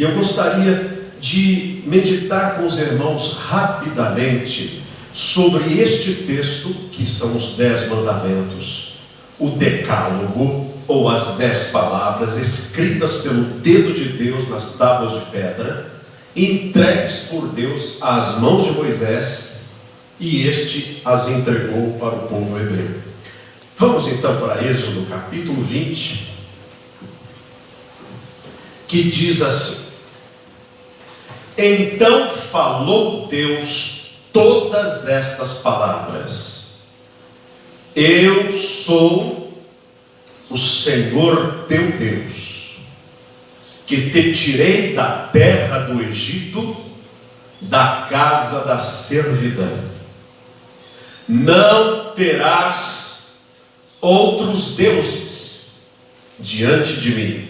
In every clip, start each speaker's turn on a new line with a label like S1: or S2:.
S1: E eu gostaria de meditar com os irmãos rapidamente sobre este texto, que são os 10 mandamentos, o decálogo, ou as 10 palavras escritas pelo dedo de Deus nas tábuas de pedra, entregues por Deus às mãos de Moisés, e este as entregou para o povo hebreu. Vamos então para Êxodo capítulo 20, que diz assim: Então falou Deus todas estas palavras: Eu sou o Senhor teu Deus, que te tirei da terra do Egito, da casa da servidão. Não terás outros deuses diante de mim.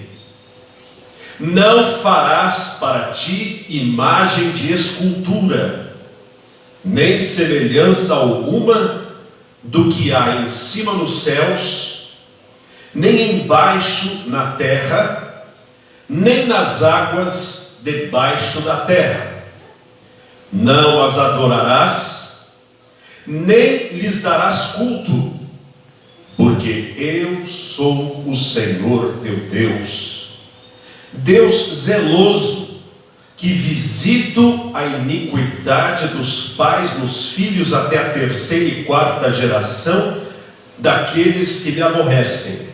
S1: Não farás para ti imagem de escultura, nem semelhança alguma do que há em cima nos céus, nem embaixo na terra, nem nas águas debaixo da terra. Não as adorarás, nem lhes darás culto, porque eu sou o Senhor teu Deus, Deus zeloso, que visito a iniquidade dos pais nos filhos até a 3ª e 4ª geração daqueles que me aborrecem,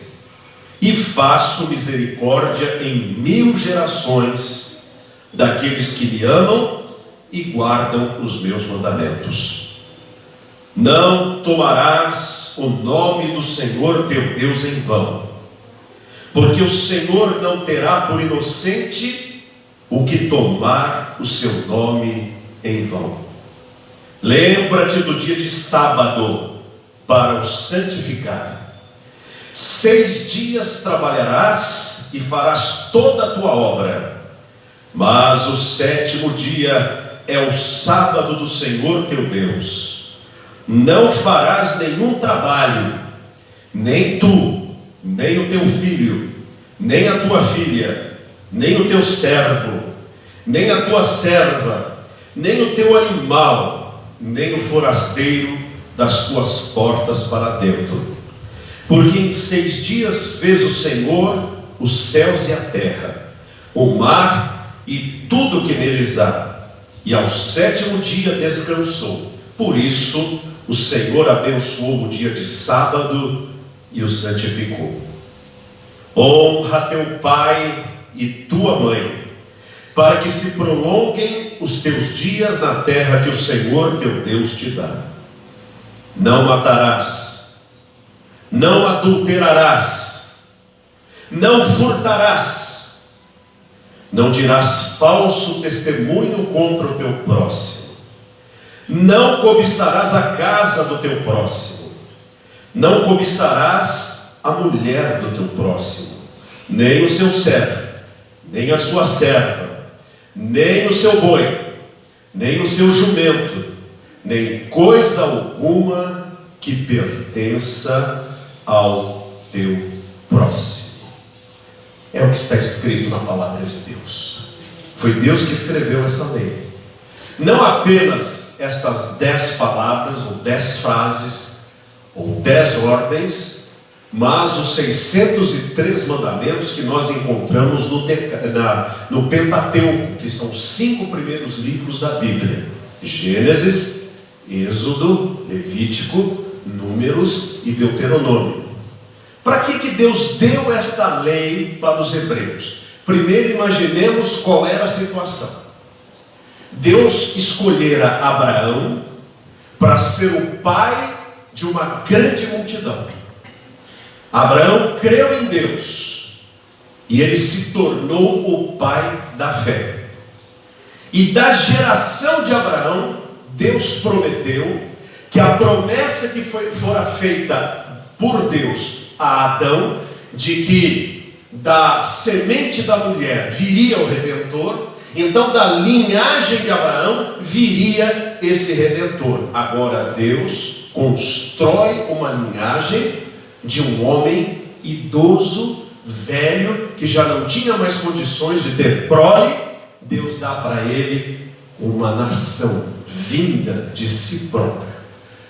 S1: e faço misericórdia em 1000 gerações daqueles que me amam e guardam os meus mandamentos. Não tomarás o nome do Senhor teu Deus em vão, porque o Senhor não terá por inocente o que tomar o seu nome em vão. Lembra-te do dia de sábado para o santificar. 6 dias trabalharás e farás toda a tua obra, mas o 7º dia é o sábado do Senhor teu Deus. Não farás nenhum trabalho, nem tu, nem o teu filho, nem a tua filha, nem o teu servo, nem a tua serva, nem o teu animal, nem o forasteiro das tuas portas para dentro. Porque em 6 dias fez o Senhor os céus e a terra, o mar e tudo o que neles há, e ao 7º dia descansou. Por isso o Senhor abençoou o dia de sábado e o santificou. Honra teu pai e tua mãe, para que se prolonguem os teus dias na terra que o Senhor teu Deus te dá. Não matarás, não adulterarás, não furtarás, não dirás falso testemunho contra o teu próximo, não cobiçarás a casa do teu próximo, não cobiçarás a mulher do teu próximo, nem o seu servo, nem a sua serva, nem o seu boi, nem o seu jumento, nem coisa alguma que pertença ao teu próximo. É o que está escrito na palavra de Deus. Foi Deus que escreveu essa lei. Não apenas estas 10 palavras, ou 10 frases, ou 10 ordens, mas os 603 mandamentos que nós encontramos no Pentateuco, que são os 5 primeiros livros da Bíblia: Gênesis, Êxodo, Levítico, Números e Deuteronômio. Para que Deus deu esta lei para os hebreus? Primeiro, imaginemos qual era a situação. Deus escolhera Abraão para ser o pai de uma grande multidão. Abraão creu em Deus e ele se tornou o pai da fé. E da geração de Abraão, Deus prometeu que a promessa que fora feita por Deus a Adão, de que da semente da mulher viria o Redentor, então da linhagem de Abraão viria esse Redentor. Agora Deus constrói uma linhagem de um homem idoso, velho, que já não tinha mais condições de ter prole, Deus dá para ele uma nação vinda de si próprio.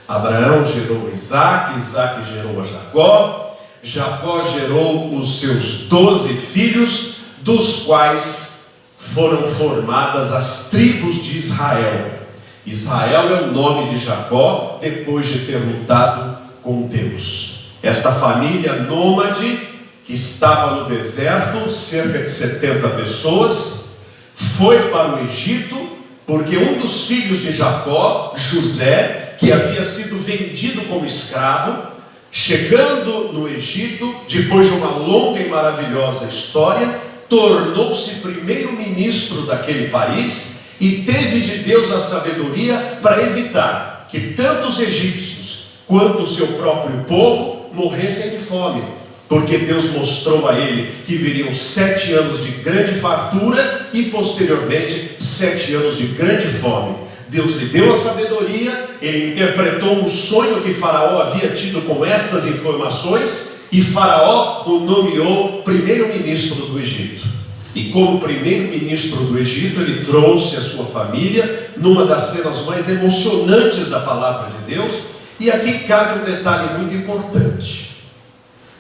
S1: Abraão gerou Isaac, Isaac gerou a Jacó, Jacó gerou os seus 12 filhos, dos quais foram formadas as tribos de Israel. Israel é o nome de Jacó, depois de ter lutado com Deus. Esta família nômade, que estava no deserto, cerca de 70 pessoas, foi para o Egito, porque um dos filhos de Jacó, José, que havia sido vendido como escravo, chegando no Egito, depois de uma longa e maravilhosa história, tornou-se primeiro-ministro daquele país e teve de Deus a sabedoria para evitar que tanto os egípcios quanto o seu próprio povo morressem de fome, porque Deus mostrou a ele que viriam 7 anos de grande fartura e posteriormente 7 anos de grande fome. Deus lhe deu a sabedoria, ele interpretou um sonho que Faraó havia tido com estas informações, e Faraó o nomeou primeiro-ministro do Egito. E como primeiro-ministro do Egito, ele trouxe a sua família numa das cenas mais emocionantes da palavra de Deus. E aqui cabe um detalhe muito importante: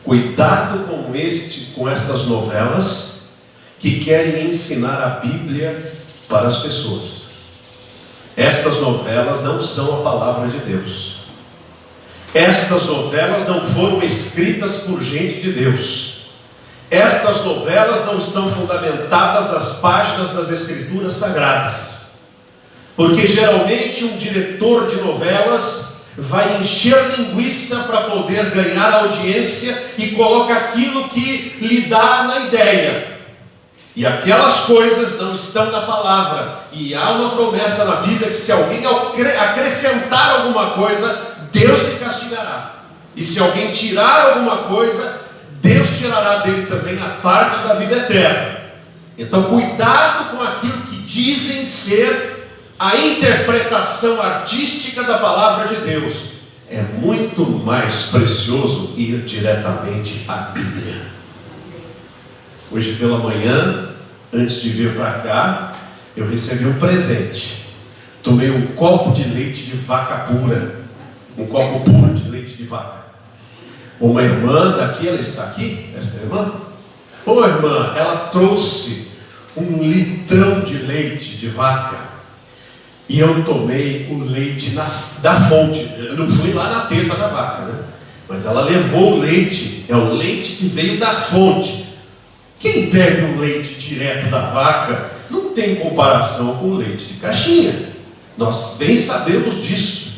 S1: cuidado com estas novelas que querem ensinar a Bíblia para as pessoas. Estas novelas não são a palavra de Deus. Estas novelas não foram escritas por gente de Deus. Estas novelas não estão fundamentadas nas páginas das Escrituras Sagradas. Porque geralmente um diretor de novelas vai encher linguiça para poder ganhar audiência e coloca aquilo que lhe dá na ideia. E aquelas coisas não estão na palavra. E há uma promessa na Bíblia que se alguém acrescentar alguma coisa, Deus lhe castigará. E se alguém tirar alguma coisa, Deus tirará dele também a parte da vida eterna. Então cuidado com aquilo que dizem ser a interpretação artística da palavra de Deus. É muito mais precioso ir diretamente à Bíblia. Hoje pela manhã, antes de vir para cá, eu recebi um presente. Tomei um copo de leite de vaca pura. Um copo puro de leite de vaca. Uma irmã daqui, ela está aqui, esta irmã? Ô irmã, ela trouxe 1 litrão de leite de vaca. E eu tomei o leite da fonte. Eu não fui lá na teta da vaca, né? Mas ela levou o leite. É o leite que veio da fonte. Quem bebe o leite direto da vaca não tem comparação com o leite de caixinha. Nós bem sabemos disso.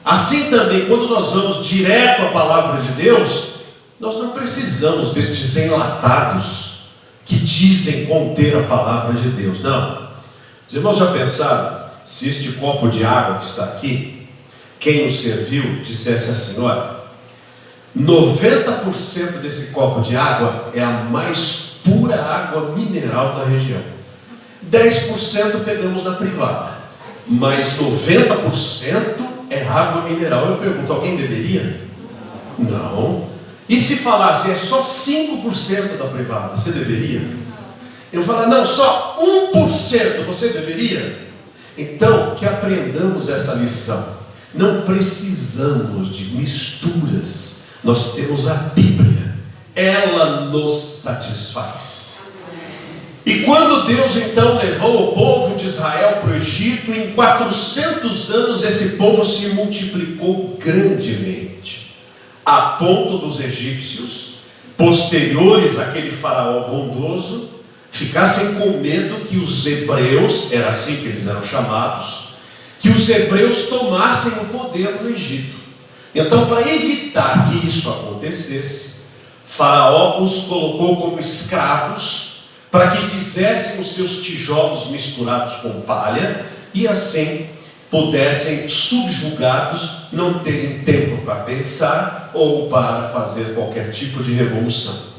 S1: Assim também, quando nós vamos direto à palavra de Deus, nós não precisamos destes enlatados que dizem conter a palavra de Deus. Não. Os irmãos já pensaram, se este copo de água que está aqui, quem o serviu dissesse assim: olha, 90% desse copo de água é a mais pura água mineral da região. 10% pegamos na privada, mas 90% é água mineral. Eu pergunto, alguém beberia? Não. E se falasse, é só 5% da privada, você beberia? Eu falar, não, só 1%, você beberia? Então, que aprendamos essa lição. Não precisamos de misturas. Nós temos a Bíblia. Ela nos satisfaz. E quando Deus então levou o povo de Israel para o Egito, em 400 anos esse povo se multiplicou grandemente, a ponto dos egípcios, posteriores àquele faraó bondoso, ficassem com medo que os hebreus, era assim que eles eram chamados, que os hebreus tomassem o poder no Egito. Então, para evitar que isso acontecesse, Faraó os colocou como escravos, para que fizessem os seus tijolos misturados com palha, e assim pudessem, subjugados, não terem tempo para pensar ou para fazer qualquer tipo de revolução.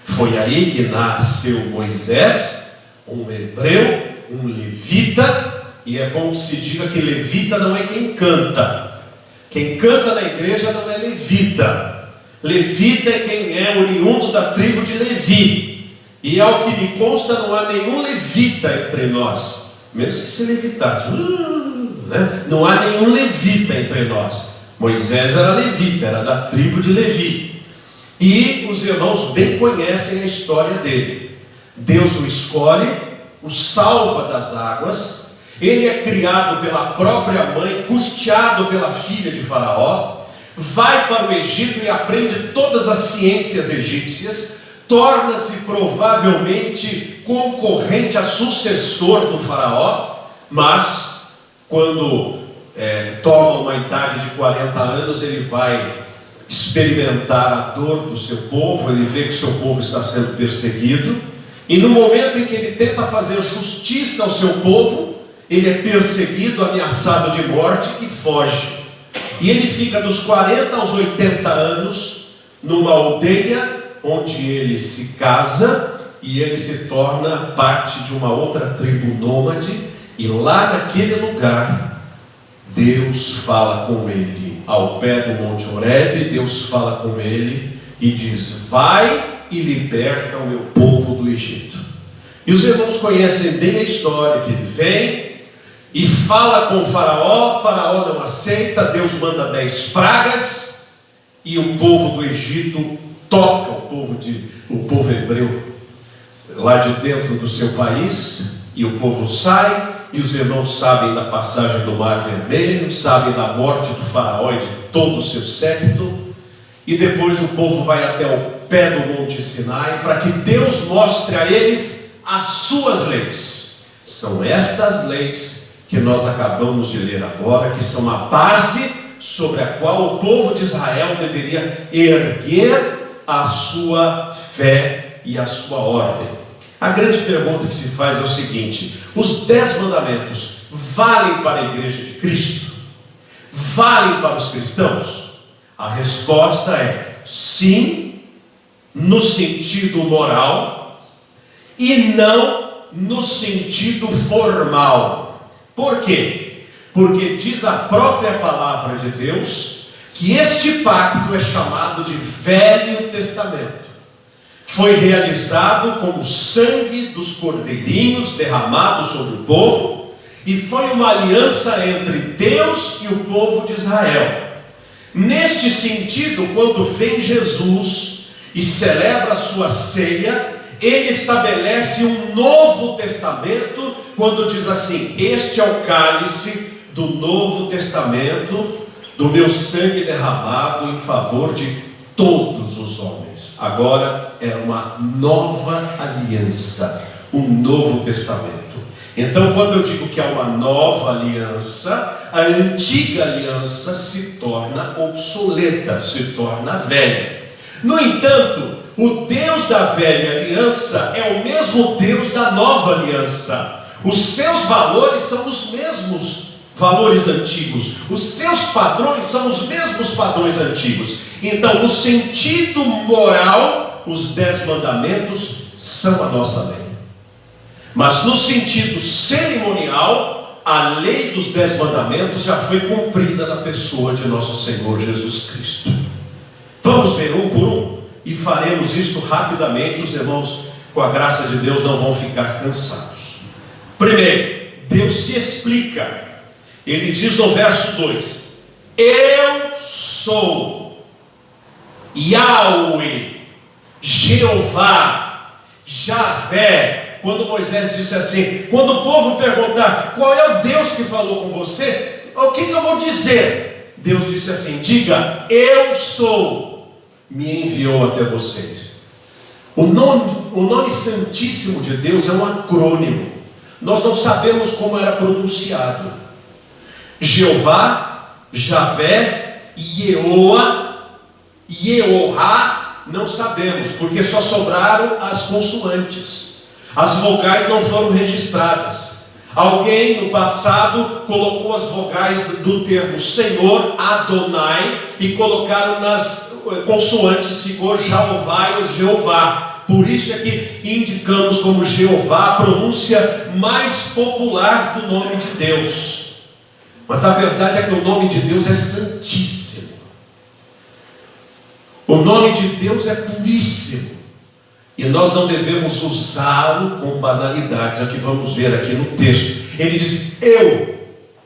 S1: Foi aí que nasceu Moisés, um hebreu, um levita, e é bom que se diga que levita não é quem canta. Quem canta na igreja não é levita. Levita é quem é oriundo da tribo de Levi. E ao que me consta, não há nenhum levita entre nós, menos que se levitasse, né? Não há nenhum levita entre nós. Moisés era levita, era da tribo de Levi. E os irmãos bem conhecem a história dele. Deus o escolhe, o salva das águas. Ele é criado pela própria mãe, custeado pela filha de Faraó. Vai para o Egito e aprende todas as ciências egípcias. Torna-se provavelmente concorrente a sucessor do Faraó. Mas quando toma uma idade de 40 anos, ele vai experimentar a dor do seu povo. Ele vê que o seu povo está sendo perseguido, e no momento em que ele tenta fazer justiça ao seu povo, ele é perseguido, ameaçado de morte e foge. E ele fica dos 40 aos 80 anos numa aldeia, onde ele se casa e ele se torna parte de uma outra tribo nômade. E lá naquele lugar, Deus fala com ele, ao pé do Monte Horebe. Deus fala com ele e diz: vai e liberta o meu povo do Egito. E os irmãos conhecem bem a história, que ele vem e fala com o Faraó. Faraó não aceita, Deus manda 10 pragas, e o povo do Egito toca o povo hebreu lá de dentro do seu país, e o povo sai. E os irmãos sabem da passagem do Mar Vermelho, sabem da morte do Faraó e de todo o seu séquito. E depois o povo vai até o pé do Monte Sinai, para que Deus mostre a eles as suas leis. São estas leis que nós acabamos de ler agora, que são a base sobre a qual o povo de Israel deveria erguer a sua fé e a sua ordem. A grande pergunta que se faz é o seguinte: os 10 mandamentos valem para a igreja de Cristo? Valem para os cristãos? A resposta é sim, no sentido moral, e não no sentido formal. Por quê? Porque diz a própria palavra de Deus que este pacto é chamado de Velho Testamento. Foi realizado com o sangue dos cordeirinhos derramado sobre o povo, e foi uma aliança entre Deus e o povo de Israel. Neste sentido, quando vem Jesus e celebra a sua ceia, ele estabelece um novo testamento, quando diz assim: este é o cálice do novo testamento, do meu sangue derramado em favor de todos os homens. Agora é uma nova aliança, um novo testamento. Então, quando eu digo que é uma nova aliança, a antiga aliança se torna obsoleta, se torna velha. No entanto, o Deus da velha aliança é o mesmo Deus da nova aliança. Os seus valores são os mesmos valores antigos, os seus padrões são os mesmos padrões antigos. Então, no sentido moral, os 10 mandamentos são a nossa lei. Mas no sentido cerimonial, a lei dos 10 mandamentos já foi cumprida na pessoa de nosso Senhor Jesus Cristo. Vamos ver um por um, e faremos isto rapidamente. Os irmãos, com a graça de Deus, não vão ficar cansados. Primeiro, Deus se explica. Ele diz no verso 2: eu sou Yahweh, Jeová, Javé. Quando Moisés disse assim, quando o povo perguntar qual é o Deus que falou com você, o que eu vou dizer? Deus disse assim: diga, eu sou, me enviou até vocês. O nome santíssimo de Deus é um acrônimo. Nós não sabemos como era pronunciado. Jeová, Javé, Yehoá, Yehoá, não sabemos, porque só sobraram as consoantes. As vogais não foram registradas. Alguém no passado colocou as vogais do termo Senhor, Adonai, e colocaram nas consoantes, ficou Jeová ou Jeová. Por isso é que indicamos como Jeová a pronúncia mais popular do nome de Deus. Mas a verdade é que o nome de Deus é santíssimo. O nome de Deus é puríssimo. E nós não devemos usá-lo com banalidades. É o que vamos ver aqui no texto. Ele diz: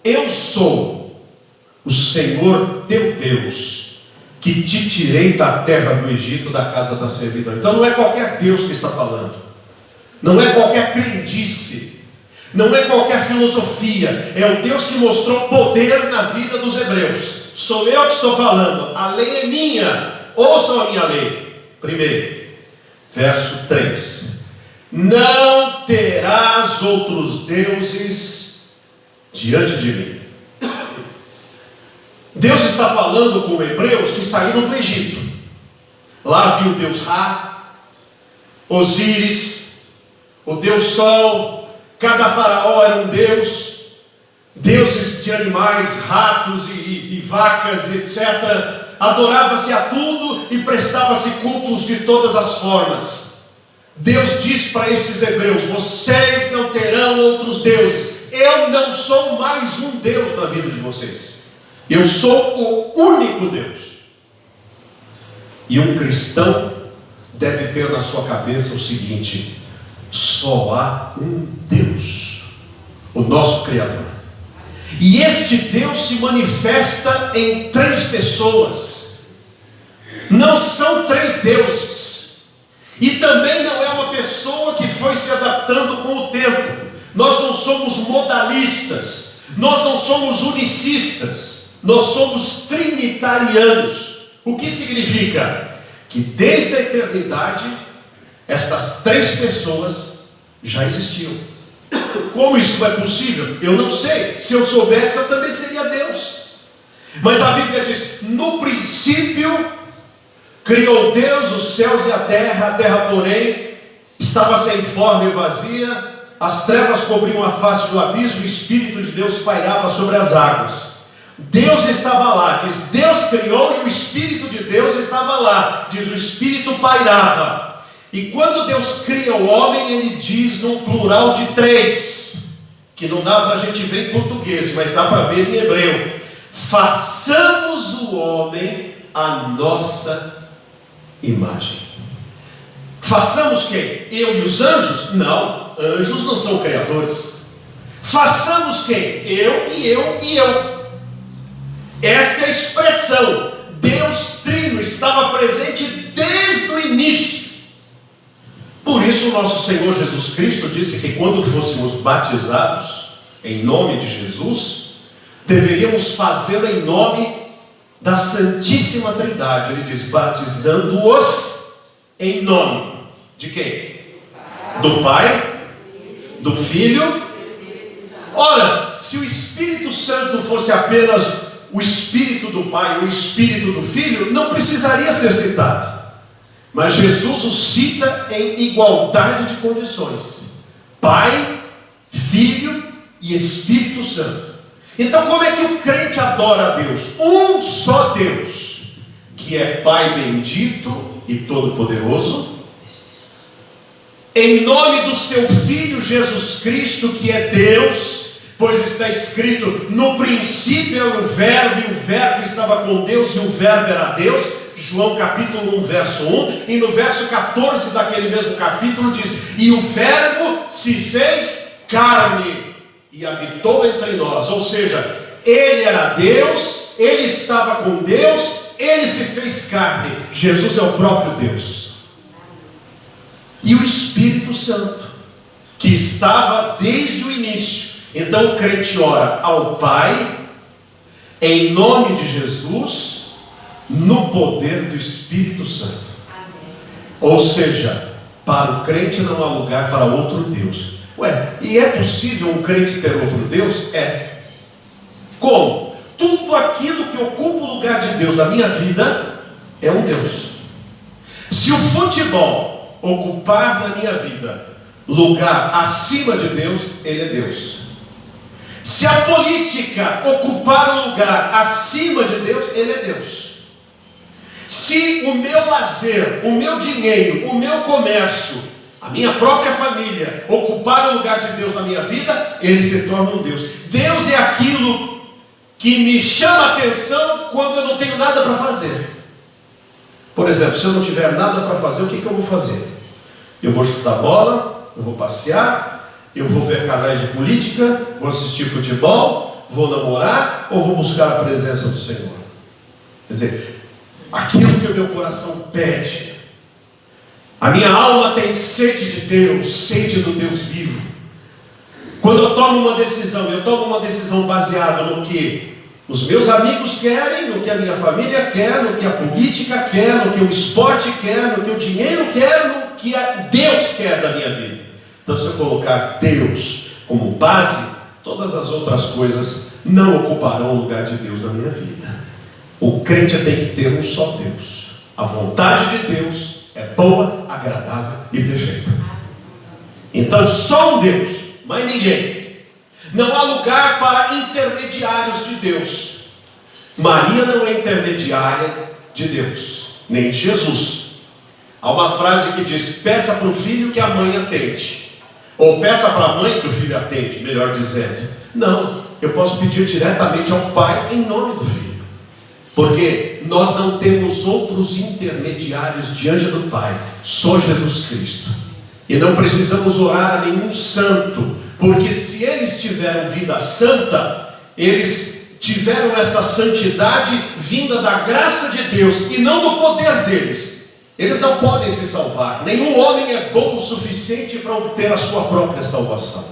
S1: eu sou o Senhor teu Deus, que te tirei da terra do Egito, da casa da servidão. Então não é qualquer Deus que está falando, não é qualquer crendice, não é qualquer filosofia. É o Deus que mostrou poder na vida dos hebreus. Sou eu que estou falando, a lei é minha, ouçam a minha lei. Primeiro, verso 3: não terás outros deuses diante de mim. Deus está falando com hebreus que saíram do Egito. Lá havia o Deus Ra, Osíris, o Deus Sol. Cada faraó era um deus. Deuses de animais, ratos e vacas, etc. Adorava-se a tudo e prestava-se cultos de todas as formas. Deus diz para esses hebreus: vocês não terão outros deuses. Eu não sou mais um Deus na vida de vocês. Eu sou o único Deus. E um cristão deve ter na sua cabeça o seguinte: só há um Deus, o nosso Criador. E este Deus se manifesta em 3 pessoas. Não são 3 deuses. E também não é uma pessoa que foi se adaptando com o tempo. Nós não somos modalistas, nós não somos unicistas, nós somos trinitarianos. O que significa? Que desde a eternidade, estas 3 pessoas já existiam. Como isso é possível? Eu não sei. Se eu soubesse, eu também seria Deus. Mas a Bíblia diz: no princípio criou Deus os céus e a terra, porém estava sem forma e vazia, as trevas cobriam a face do abismo, o Espírito de Deus pairava sobre as águas. Deus estava lá, diz, Deus criou e o Espírito de Deus estava lá, diz, o Espírito pairava. E quando Deus cria o homem, ele diz num plural de 3, que não dá para a gente ver em português, mas dá para ver em hebreu: façamos o homem à nossa imagem. Façamos quem? Eu e os anjos? Não, anjos não são criadores. Façamos quem? Eu e eu e eu. Esta é a expressão. Deus Trino estava presente desde o início. Por isso o nosso Senhor Jesus Cristo disse que quando fôssemos batizados em nome de Jesus, deveríamos fazê-lo em nome da Santíssima Trindade. Ele diz: batizando-os em nome de quem? Do Pai, do Filho. Ora, se o Espírito Santo fosse apenas o Espírito do Pai, o Espírito do Filho, não precisaria ser citado. Mas Jesus o cita em igualdade de condições: Pai, Filho e Espírito Santo. Então como é que o crente adora a Deus? Um só Deus, que é Pai bendito e todo-poderoso, em nome do seu Filho Jesus Cristo, que é Deus, pois está escrito: no princípio era o Verbo, e o Verbo estava com Deus, e o Verbo era Deus. João capítulo 1, verso 1. E no verso 14 daquele mesmo capítulo diz: e o Verbo se fez carne e habitou entre nós. Ou seja, ele era Deus, ele estava com Deus, ele se fez carne. Jesus é o próprio Deus. E o Espírito Santo, que estava desde o início. Então o crente ora ao Pai, em nome de Jesus, no poder do Espírito Santo. Ou seja, para o crente não há lugar para outro Deus. E é possível um crente ter outro Deus? É. Como? Tudo aquilo que ocupa o lugar de Deus na minha vida é um Deus. Se o futebol ocupar na minha vida lugar acima de Deus, ele é Deus. Se a política ocupar um lugar acima de Deus, ele é Deus. Se o meu lazer, o meu dinheiro, o meu comércio, a minha própria família ocupar o lugar de Deus na minha vida, ele se torna um Deus. Deus é aquilo que me chama a atenção quando eu não tenho nada para fazer. Por exemplo, se eu não tiver nada para fazer, o que eu vou fazer? Eu vou chutar bola, eu vou passear, eu vou ver canais de política, vou assistir futebol, vou namorar ou vou buscar a presença do Senhor? Quer dizer, aquilo que o meu coração pede. A minha alma tem sede de Deus, sede do Deus vivo. Quando eu tomo uma decisão baseada no que os meus amigos querem, no que a minha família quer, no que a política quer, no que o esporte quer, no que o dinheiro quer, no que Deus quer da minha vida. Então, se eu colocar Deus como base, todas as outras coisas não ocuparão o lugar de Deus na minha vida. O crente tem que ter um só Deus. A vontade de Deus é boa, agradável e perfeita. Então, só um Deus, mais ninguém. Não há lugar para intermediários de Deus. Maria não é intermediária de Deus, nem de Jesus. Há uma frase que diz: peça para o filho que a mãe atende, ou peça para a mãe que o filho atende, melhor dizendo. Não, eu posso pedir diretamente ao Pai em nome do Filho, porque nós não temos outros intermediários diante do Pai, só Jesus Cristo. E não precisamos orar a nenhum santo, porque se eles tiveram vida santa, eles tiveram esta santidade vinda da graça de Deus e não do poder deles. Eles não podem se salvar. Nenhum homem é bom o suficiente para obter a sua própria salvação.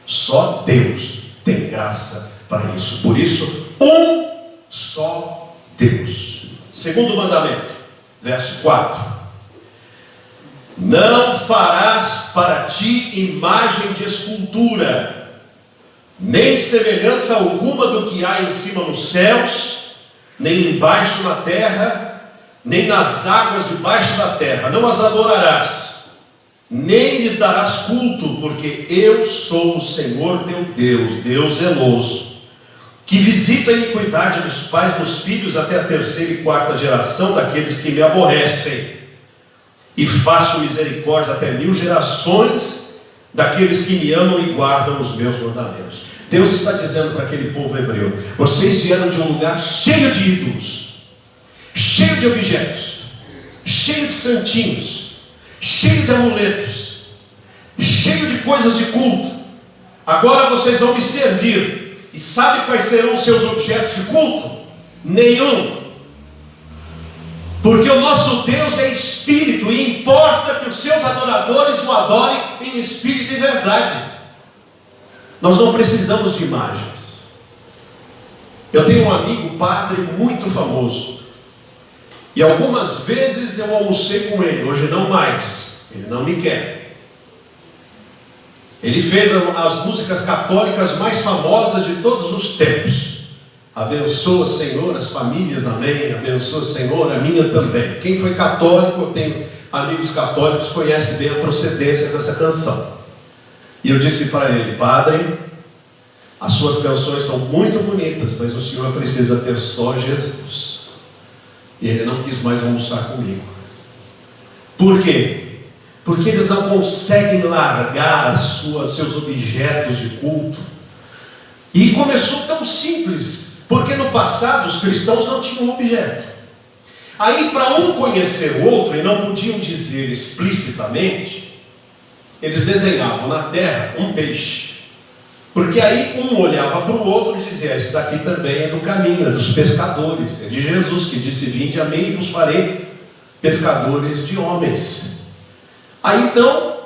S1: Só Deus tem graça para isso. Por isso, um só Deus. Segundo mandamento, verso 4: não farás para ti imagem de escultura, nem semelhança alguma do que há em cima nos céus, nem embaixo na terra, nem nas águas debaixo da terra. Não as adorarás, nem lhes darás culto, porque eu sou o Senhor teu Deus, Deus zeloso, que visita a iniquidade dos pais nos filhos até a terceira e quarta geração daqueles que me aborrecem, e faço misericórdia até 1000 gerações daqueles que me amam e guardam os meus mandamentos. Deus está dizendo para aquele povo hebreu: vocês vieram de um lugar cheio de ídolos, cheio de objetos, cheio de santinhos, cheio de amuletos, cheio de coisas de culto. Agora vocês vão me servir. E sabe quais serão os seus objetos de culto? Nenhum. Porque o nosso Deus é espírito, e importa que os seus adoradores o adorem em espírito e verdade. Nós não precisamos de imagens. Eu tenho um amigo padre muito famoso, e algumas vezes eu almocei com ele. Hoje não mais, ele não me quer. Ele fez as músicas católicas mais famosas de todos os tempos. Abençoa, Senhor, as famílias, amém. Abençoa, Senhor, a minha também. Quem foi católico, eu tenho amigos católicos, conhece bem a procedência dessa canção. E eu disse para ele: padre, as suas canções são muito bonitas, mas o senhor precisa ter só Jesus. E ele não quis mais almoçar comigo. Por quê? Porque eles não conseguem largar seus objetos de culto. E começou tão simples, porque no passado os cristãos não tinham objeto. Aí, para um conhecer o outro, e não podiam dizer explicitamente, eles desenhavam na terra um peixe. Porque aí um olhava para o outro e dizia: esse daqui também é do caminho, é dos pescadores, é de Jesus, que disse: vinde a mim e vos farei pescadores de homens. Aí então,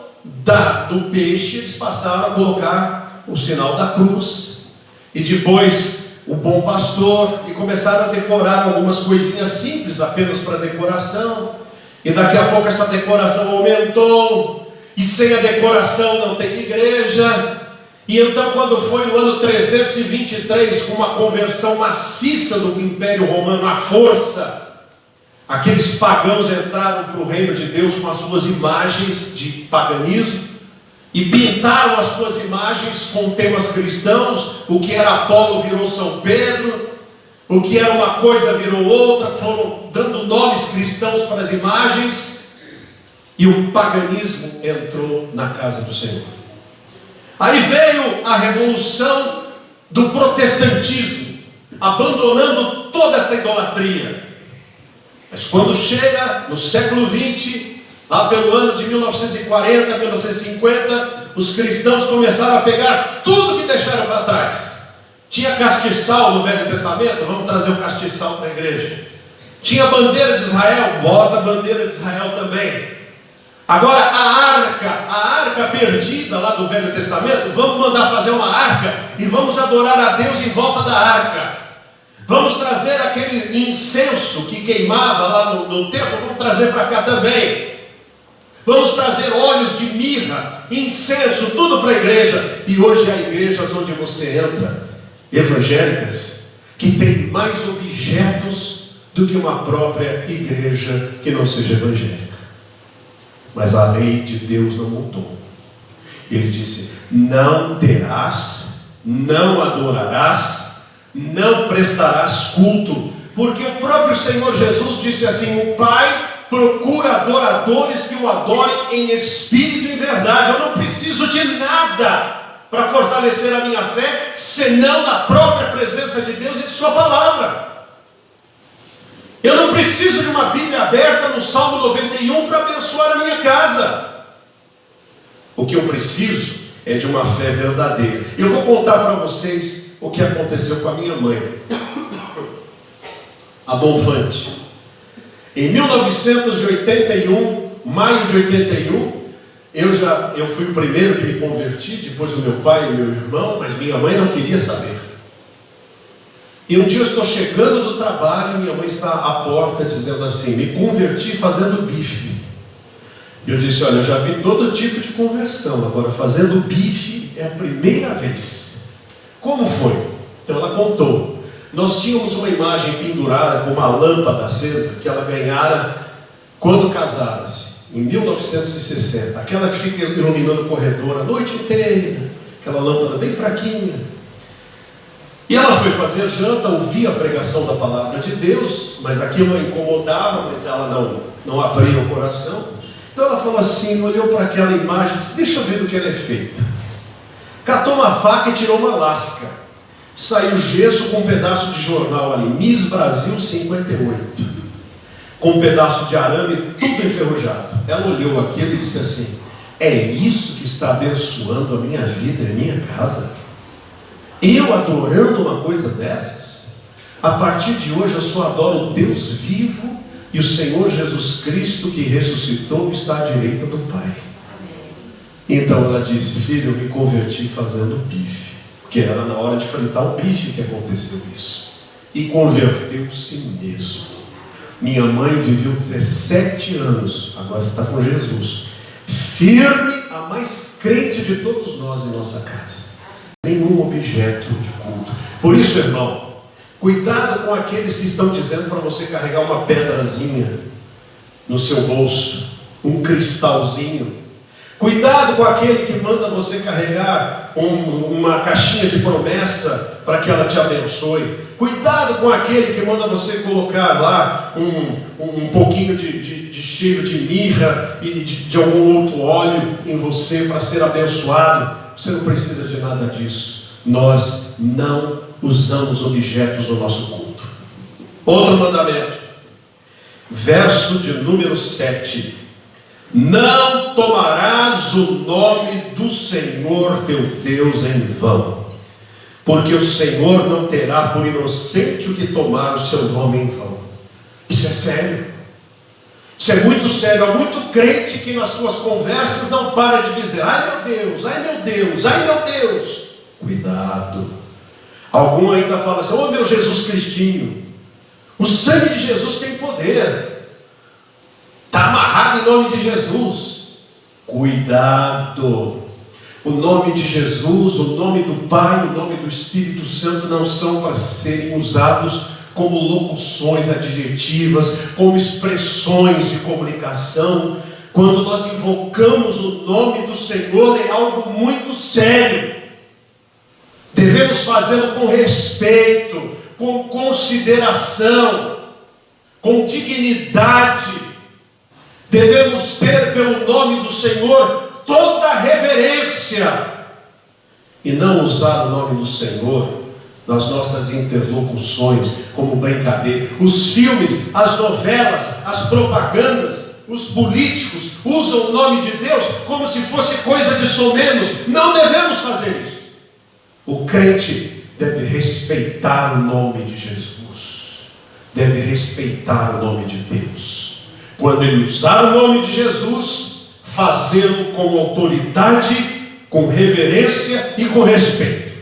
S1: do peixe, eles passaram a colocar o sinal da cruz, e depois o bom pastor, e começaram a decorar algumas coisinhas simples, apenas para decoração, e daqui a pouco essa decoração aumentou, e sem a decoração não tem igreja. E então, quando foi no ano 323, com uma conversão maciça do Império Romano à força, aqueles pagãos entraram para o reino de Deus com as suas imagens de paganismo, e pintaram as suas imagens com temas cristãos. O que era Apolo virou São Pedro, o que era uma coisa virou outra, foram dando nomes cristãos para as imagens, e o paganismo entrou na casa do Senhor. Aí veio a revolução do protestantismo, abandonando toda esta idolatria. Mas quando chega no século XX, Lá pelo ano de 1940, 1950, os cristãos começaram a pegar tudo que deixaram para trás. Tinha castiçal no Velho Testamento, vamos trazer o castiçal para a igreja. Tinha bandeira de Israel, bota a bandeira de Israel também. Agora a arca perdida lá do Velho Testamento, vamos mandar fazer uma arca e vamos adorar a Deus em volta da arca. Vamos trazer aquele incenso que queimava lá no templo, vamos trazer para cá também. Vamos trazer óleos de mirra, incenso, tudo para a igreja. E hoje há igrejas onde você entra, evangélicas, que tem mais objetos do que uma própria igreja que não seja evangélica. Mas a lei de Deus não mudou. Ele disse: não terás, não adorarás, não prestarás culto, porque o próprio Senhor Jesus disse assim: o Pai procura adoradores que o adorem em espírito e verdade. Eu não preciso de nada para fortalecer a minha fé, senão da própria presença de Deus e de sua palavra. Eu não preciso de uma Bíblia aberta no Salmo 91 para abençoar a minha casa. O que eu preciso é de uma fé verdadeira. Eu vou contar para vocês o que aconteceu com a minha mãe, a Bonfante. Em 1981, maio de 81, eu fui o primeiro que me converti, depois o meu pai e o meu irmão, mas minha mãe não queria saber. E um dia eu estou chegando do trabalho e minha mãe está à porta dizendo assim: me converti fazendo bife. E eu disse: olha, eu já vi todo tipo de conversão, agora fazendo bife é a primeira vez. Como foi? Então ela contou. Nós tínhamos uma imagem pendurada com uma lâmpada acesa que ela ganhara quando casaram-se, em 1960. Aquela que fica iluminando o corredor a noite inteira, aquela lâmpada bem fraquinha. E ela foi fazer janta, ouvia a pregação da palavra de Deus, mas aquilo a incomodava, mas ela não abria o coração. Então ela falou assim, olhou para aquela imagem e disse: deixa eu ver do que ela é feita. Catou uma faca e tirou uma lasca. Saiu gesso com um pedaço de jornal ali, Miss Brasil 58, com um pedaço de arame, tudo enferrujado. Ela olhou aquilo e disse assim: é isso que está abençoando a minha vida e a minha casa? Eu adorando uma coisa dessas? A partir de hoje eu só adoro o Deus vivo e o Senhor Jesus Cristo que ressuscitou está à direita do Pai. Então ela disse: filho, eu me converti fazendo bife, porque era na hora de fritar o bife que aconteceu isso, e converteu-se mesmo. Minha mãe viveu 17 anos, agora está com Jesus, firme, a mais crente de todos nós em nossa casa. Nenhum objeto de culto. Por isso, irmão, cuidado com aqueles que estão dizendo para você carregar uma pedrazinha no seu bolso, um cristalzinho. Cuidado com aquele que manda você carregar uma caixinha de promessa para que ela te abençoe. Cuidado com aquele que manda você colocar lá um pouquinho de cheiro de mirra e de algum outro óleo em você para ser abençoado. Você não precisa de nada disso. Nós não usamos objetos no nosso culto. Outro mandamento, verso de número 7: não tomarás o nome do Senhor teu Deus em vão, porque o Senhor não terá por inocente o que tomar o seu nome em vão. Isso é sério. Isso é muito sério. Há muito crente que nas suas conversas não para de dizer: ai meu Deus, ai meu Deus, ai meu Deus. Cuidado. Algum ainda fala assim: oh meu Jesus Cristinho, o sangue de Jesus tem poder, está amarrado em nome de Jesus. Cuidado. O nome de Jesus, o nome do Pai, o nome do Espírito Santo não são para serem usados como locuções adjetivas, como expressões de comunicação. Quando nós invocamos o nome do Senhor, é algo muito sério. Devemos fazê-lo com respeito, com consideração, com dignidade. Devemos ter pelo nome do Senhor toda a reverência, e não usar o nome do Senhor nas nossas interlocuções como brincadeira. Os filmes, as novelas, as propagandas os políticos usam o nome de Deus como se fosse coisa de somenos. Não devemos fazer isso. O crente deve respeitar o nome de Jesus, deve respeitar o nome de Deus. Quando ele usar o nome de Jesus, fazê-lo com autoridade, com reverência e com respeito.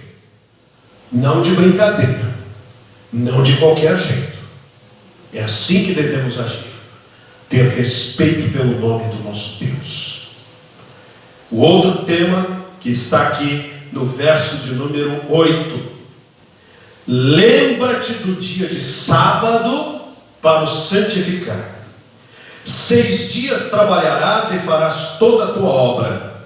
S1: Não de brincadeira, não de qualquer jeito. É assim que devemos agir. Ter respeito pelo nome do nosso Deus. O outro tema que está aqui no verso de número 8. Lembra-te do dia de sábado para o santificar. 6 dias trabalharás e farás toda a tua obra,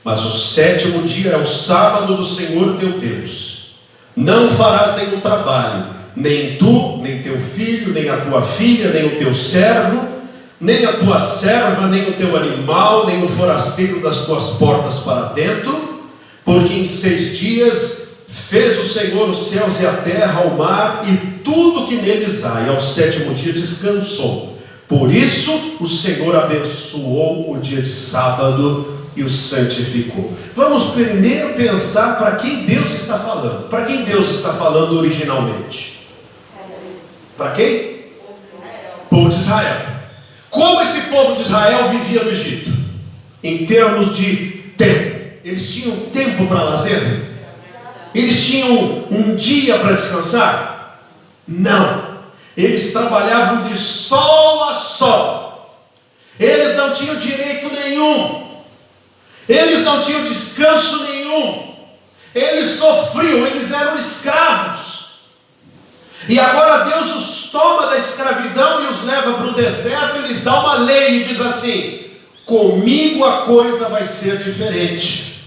S1: mas o 7º dia é o sábado do Senhor teu Deus. Não farás nenhum trabalho, nem tu, nem teu filho, nem a tua filha, nem o teu servo, nem a tua serva, nem o teu animal, nem o forasteiro das tuas portas para dentro, porque em 6 dias fez o Senhor os céus e a terra, o mar e tudo que neles há, e ao 7º dia descansou. Por isso o Senhor abençoou o dia de sábado e o santificou. Vamos primeiro pensar para quem Deus está falando. Para quem Deus está falando originalmente? Para quem? Povo de Israel. Como esse povo de Israel vivia no Egito? Em termos de tempo. Eles tinham tempo para lazer? Eles tinham um dia para descansar? Não. Eles trabalhavam de sol a sol. Eles não tinham direito nenhum. Eles não tinham descanso nenhum. Eles sofriam, eles eram escravos. E agora Deus os toma da escravidão e os leva para o deserto e lhes dá uma lei e diz assim: comigo a coisa vai ser diferente.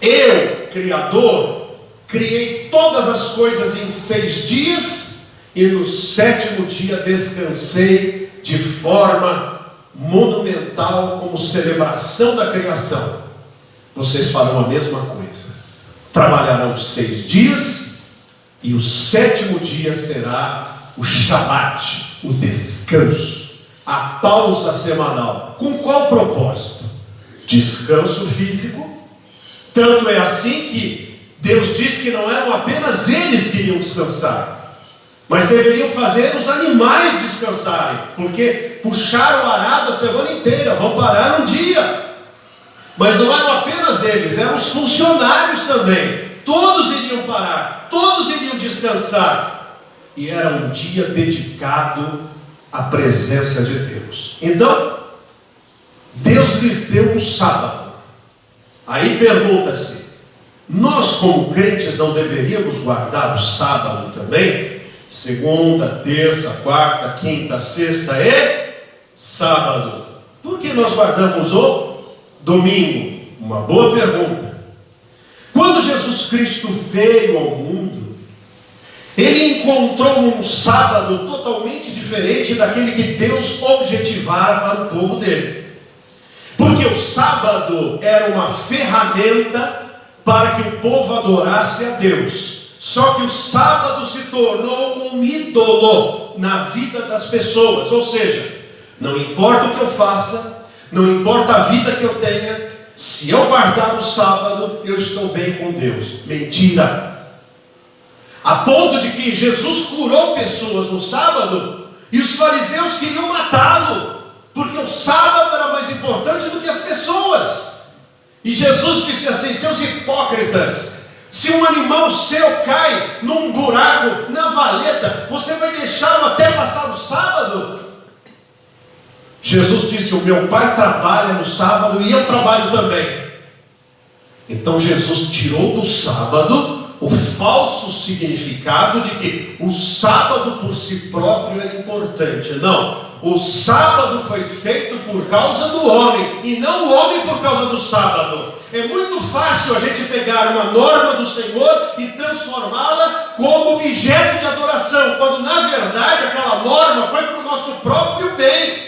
S1: Eu, Criador, criei todas as coisas em 6 dias e no 7º dia descansei de forma monumental, como celebração da criação. Vocês farão a mesma coisa. Trabalharão 6 dias e o 7º dia será o Shabat, o descanso, a pausa semanal. Com qual propósito? Descanso físico. Tanto é assim que Deus diz que não eram apenas eles que iriam descansar, mas deveriam fazer os animais descansarem, porque puxaram o arado a semana inteira, vão parar um dia. Mas não eram apenas eles, eram os funcionários também. Todos iriam parar, todos iriam descansar. E era um dia dedicado à presença de Deus. Então, Deus lhes deu um sábado. Aí pergunta-se: nós como crentes não deveríamos guardar o sábado também? Segunda, terça, quarta, quinta, sexta e sábado. Por que nós guardamos o domingo? Uma boa pergunta. Quando Jesus Cristo veio ao mundo, Ele encontrou um sábado totalmente diferente daquele que Deus objetivara para o povo dele. Porque o sábado era uma ferramenta para que o povo adorasse a Deus. Só que o sábado se tornou um ídolo na vida das pessoas. Ou seja, não importa o que eu faça, não importa a vida que eu tenha, se eu guardar o sábado, eu estou bem com Deus. Mentira! A ponto de que Jesus curou pessoas no sábado e os fariseus queriam matá-lo, porque o sábado era mais importante do que as pessoas. E Jesus disse assim: seus hipócritas, se um animal seu cai num buraco, na valeta, você vai deixá-lo até passar o sábado? Jesus disse: o meu pai trabalha no sábado e eu trabalho também. Então Jesus tirou do sábado o falso significado de que o sábado por si próprio era importante. Não, o sábado foi feito por causa do homem e não o homem por causa do sábado. É muito fácil a gente pegar uma norma do Senhor e transformá-la como objeto de adoração, quando na verdade aquela norma foi para o nosso próprio bem.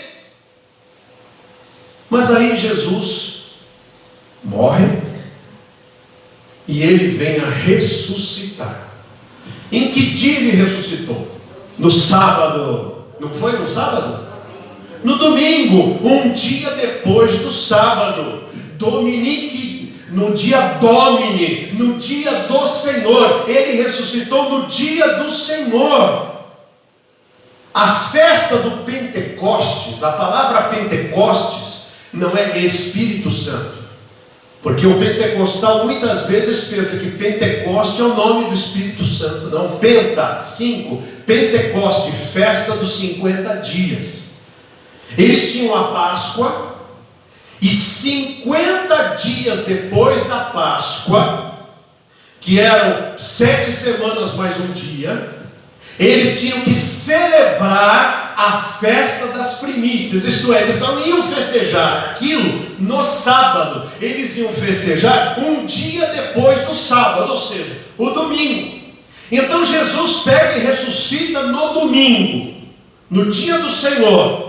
S1: Mas aí Jesus morre e ele vem a ressuscitar. Em que dia ele ressuscitou? No sábado. Não foi no sábado? No domingo, um dia depois do sábado. Dominique, no dia Domini, no dia do Senhor. Ele ressuscitou no dia do Senhor. A festa do Pentecostes, a palavra Pentecostes não é Espírito Santo, porque o pentecostal muitas vezes pensa que Pentecoste é o nome do Espírito Santo. Não, Penta, 5, Pentecoste, festa dos 50 dias. Eles tinham a Páscoa, e 50 dias depois da Páscoa, que eram 7 semanas mais um dia, eles tinham que celebrar a festa das primícias. Isto é, eles não iam festejar aquilo no sábado, eles iam festejar um dia depois do sábado, ou seja, o domingo. Então Jesus pega e ressuscita no domingo, no dia do Senhor.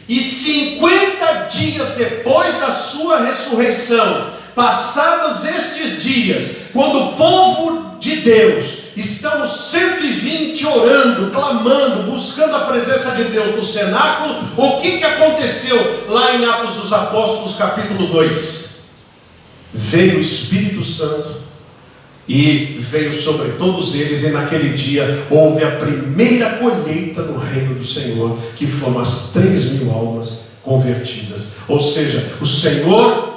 S1: E 50 dias depois da sua ressurreição, passados estes dias, quando o povo de Deus estão os 120 orando, clamando, buscando a presença de Deus no cenáculo, o que aconteceu lá em Atos dos Apóstolos capítulo 2? Veio o Espírito Santo e veio sobre todos eles, e naquele dia houve a primeira colheita no reino do Senhor, que foram as 3.000 almas convertidas. Ou seja, o Senhor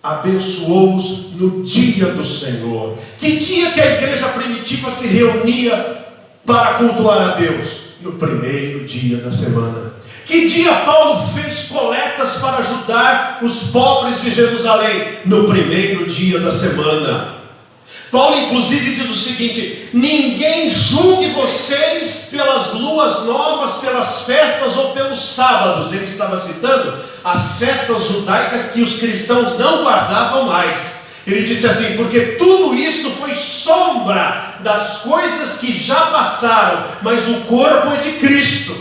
S1: abençoou-os no dia do Senhor. Que dia que a igreja primitiva se reunia para cultuar a Deus? No primeiro dia da semana. Que dia Paulo fez coletas para ajudar os pobres de Jerusalém? No primeiro dia da semana. Paulo inclusive diz o seguinte: ninguém julgue vocês pelas luas novas, pelas festas ou pelos sábados. Ele estava citando as festas judaicas que os cristãos não guardavam mais. Ele disse assim: porque tudo isto foi sombra das coisas que já passaram, mas o corpo é de Cristo.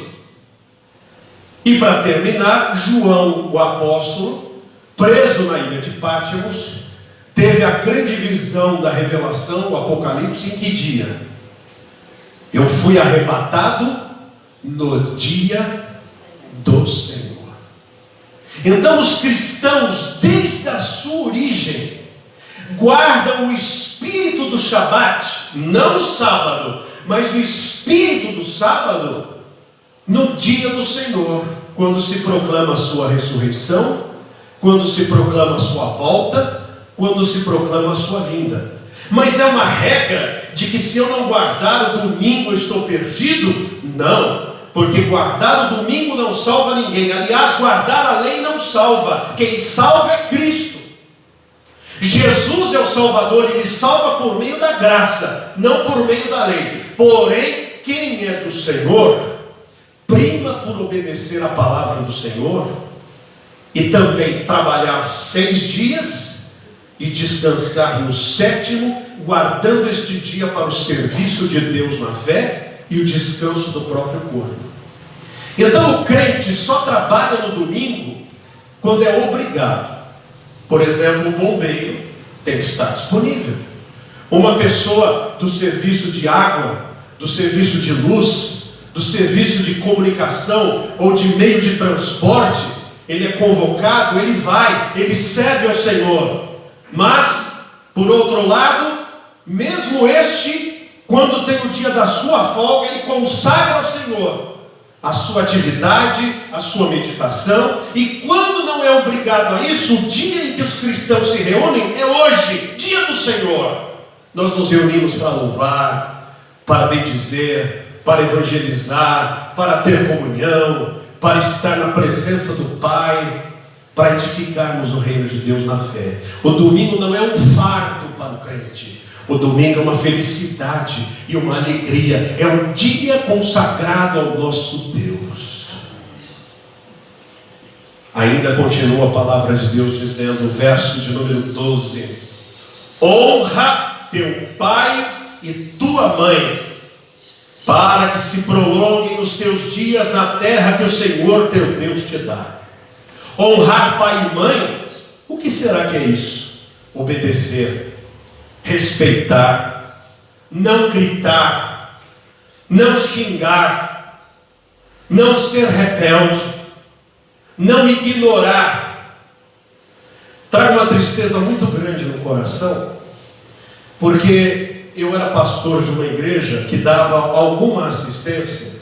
S1: E para terminar, João, o apóstolo, preso na ilha de Pátimos, teve a grande visão da revelação, o Apocalipse, em que dia? Eu fui arrebatado no dia do Senhor. Então os cristãos, desde a sua origem, guardam o espírito do Shabat, não o sábado, mas o espírito do sábado, no dia do Senhor, quando se proclama a sua ressurreição, quando se proclama a sua volta, quando se proclama a sua vinda. Mas é uma regra de que se eu não guardar o domingo eu estou perdido? Não, porque guardar o domingo não salva ninguém. Aliás, guardar a lei não salva. Quem salva é Cristo. Jesus é o Salvador, Ele salva por meio da graça, não por meio da lei. Porém, quem é do Senhor, prima por obedecer a palavra do Senhor, e também trabalhar 6 dias, e descansar no 7º, guardando este dia para o serviço de Deus na fé e o descanso do próprio corpo. Então o crente só trabalha no domingo quando é obrigado. Por exemplo, o bombeiro tem que estar disponível. Uma pessoa do serviço de água, do serviço de luz, do serviço de comunicação ou de meio de transporte, ele é convocado, ele vai, ele serve ao Senhor. Mas, por outro lado, mesmo este, quando tem o dia da sua folga, ele consagra ao Senhor a sua atividade, a sua meditação. E quando não é obrigado a isso, o dia em que os cristãos se reúnem é hoje, dia do Senhor. Nós nos reunimos para louvar, para bendizer, para evangelizar, para ter comunhão, para estar na presença do Pai, para edificarmos o reino de Deus na fé. O domingo não é um fardo para o crente. O domingo é uma felicidade e uma alegria. É um dia consagrado ao nosso Deus. Ainda continua a palavra de Deus dizendo, verso de número 12: honra teu pai e tua mãe, para que se prolonguem os teus dias na terra que o Senhor teu Deus te dá. Honrar pai e mãe, o que será que é isso? Obedecer, respeitar, não gritar, não xingar, não ser rebelde, não ignorar, traga uma tristeza muito grande no coração, porque eu era pastor de uma igreja que dava alguma assistência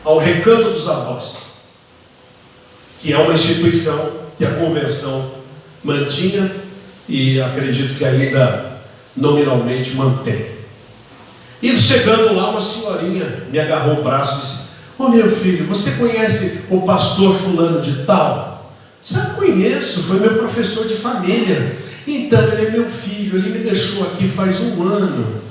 S1: ao Recanto dos Avós, que é uma instituição que a convenção mantinha e acredito que ainda nominalmente mantém. E chegando lá, uma senhorinha me agarrou o braço e disse: "Ô meu filho, você conhece o pastor fulano de tal?" Eu disse: "Conheço, foi meu professor de família." "Então, ele é meu filho, ele me deixou aqui faz 1 ano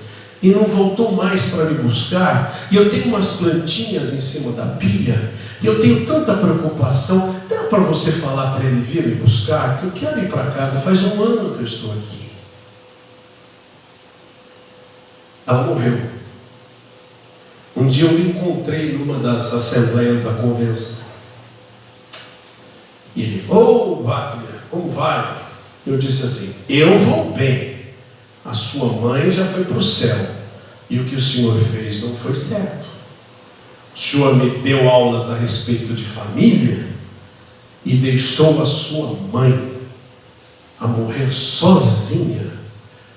S1: e não voltou mais para me buscar, e eu tenho umas plantinhas em cima da pia, e eu tenho tanta preocupação, dá para você falar para ele vir me buscar, que eu quero ir para casa, faz 1 ano que eu estou aqui." Ela morreu. Um dia eu me encontrei numa das assembleias da convenção, e ele: "Ô Wagner, como vai?" Eu disse assim: "Eu vou bem. A sua mãe já foi para o céu, e o que o senhor fez não foi certo. O senhor me deu aulas a respeito de família e deixou a sua mãe a morrer sozinha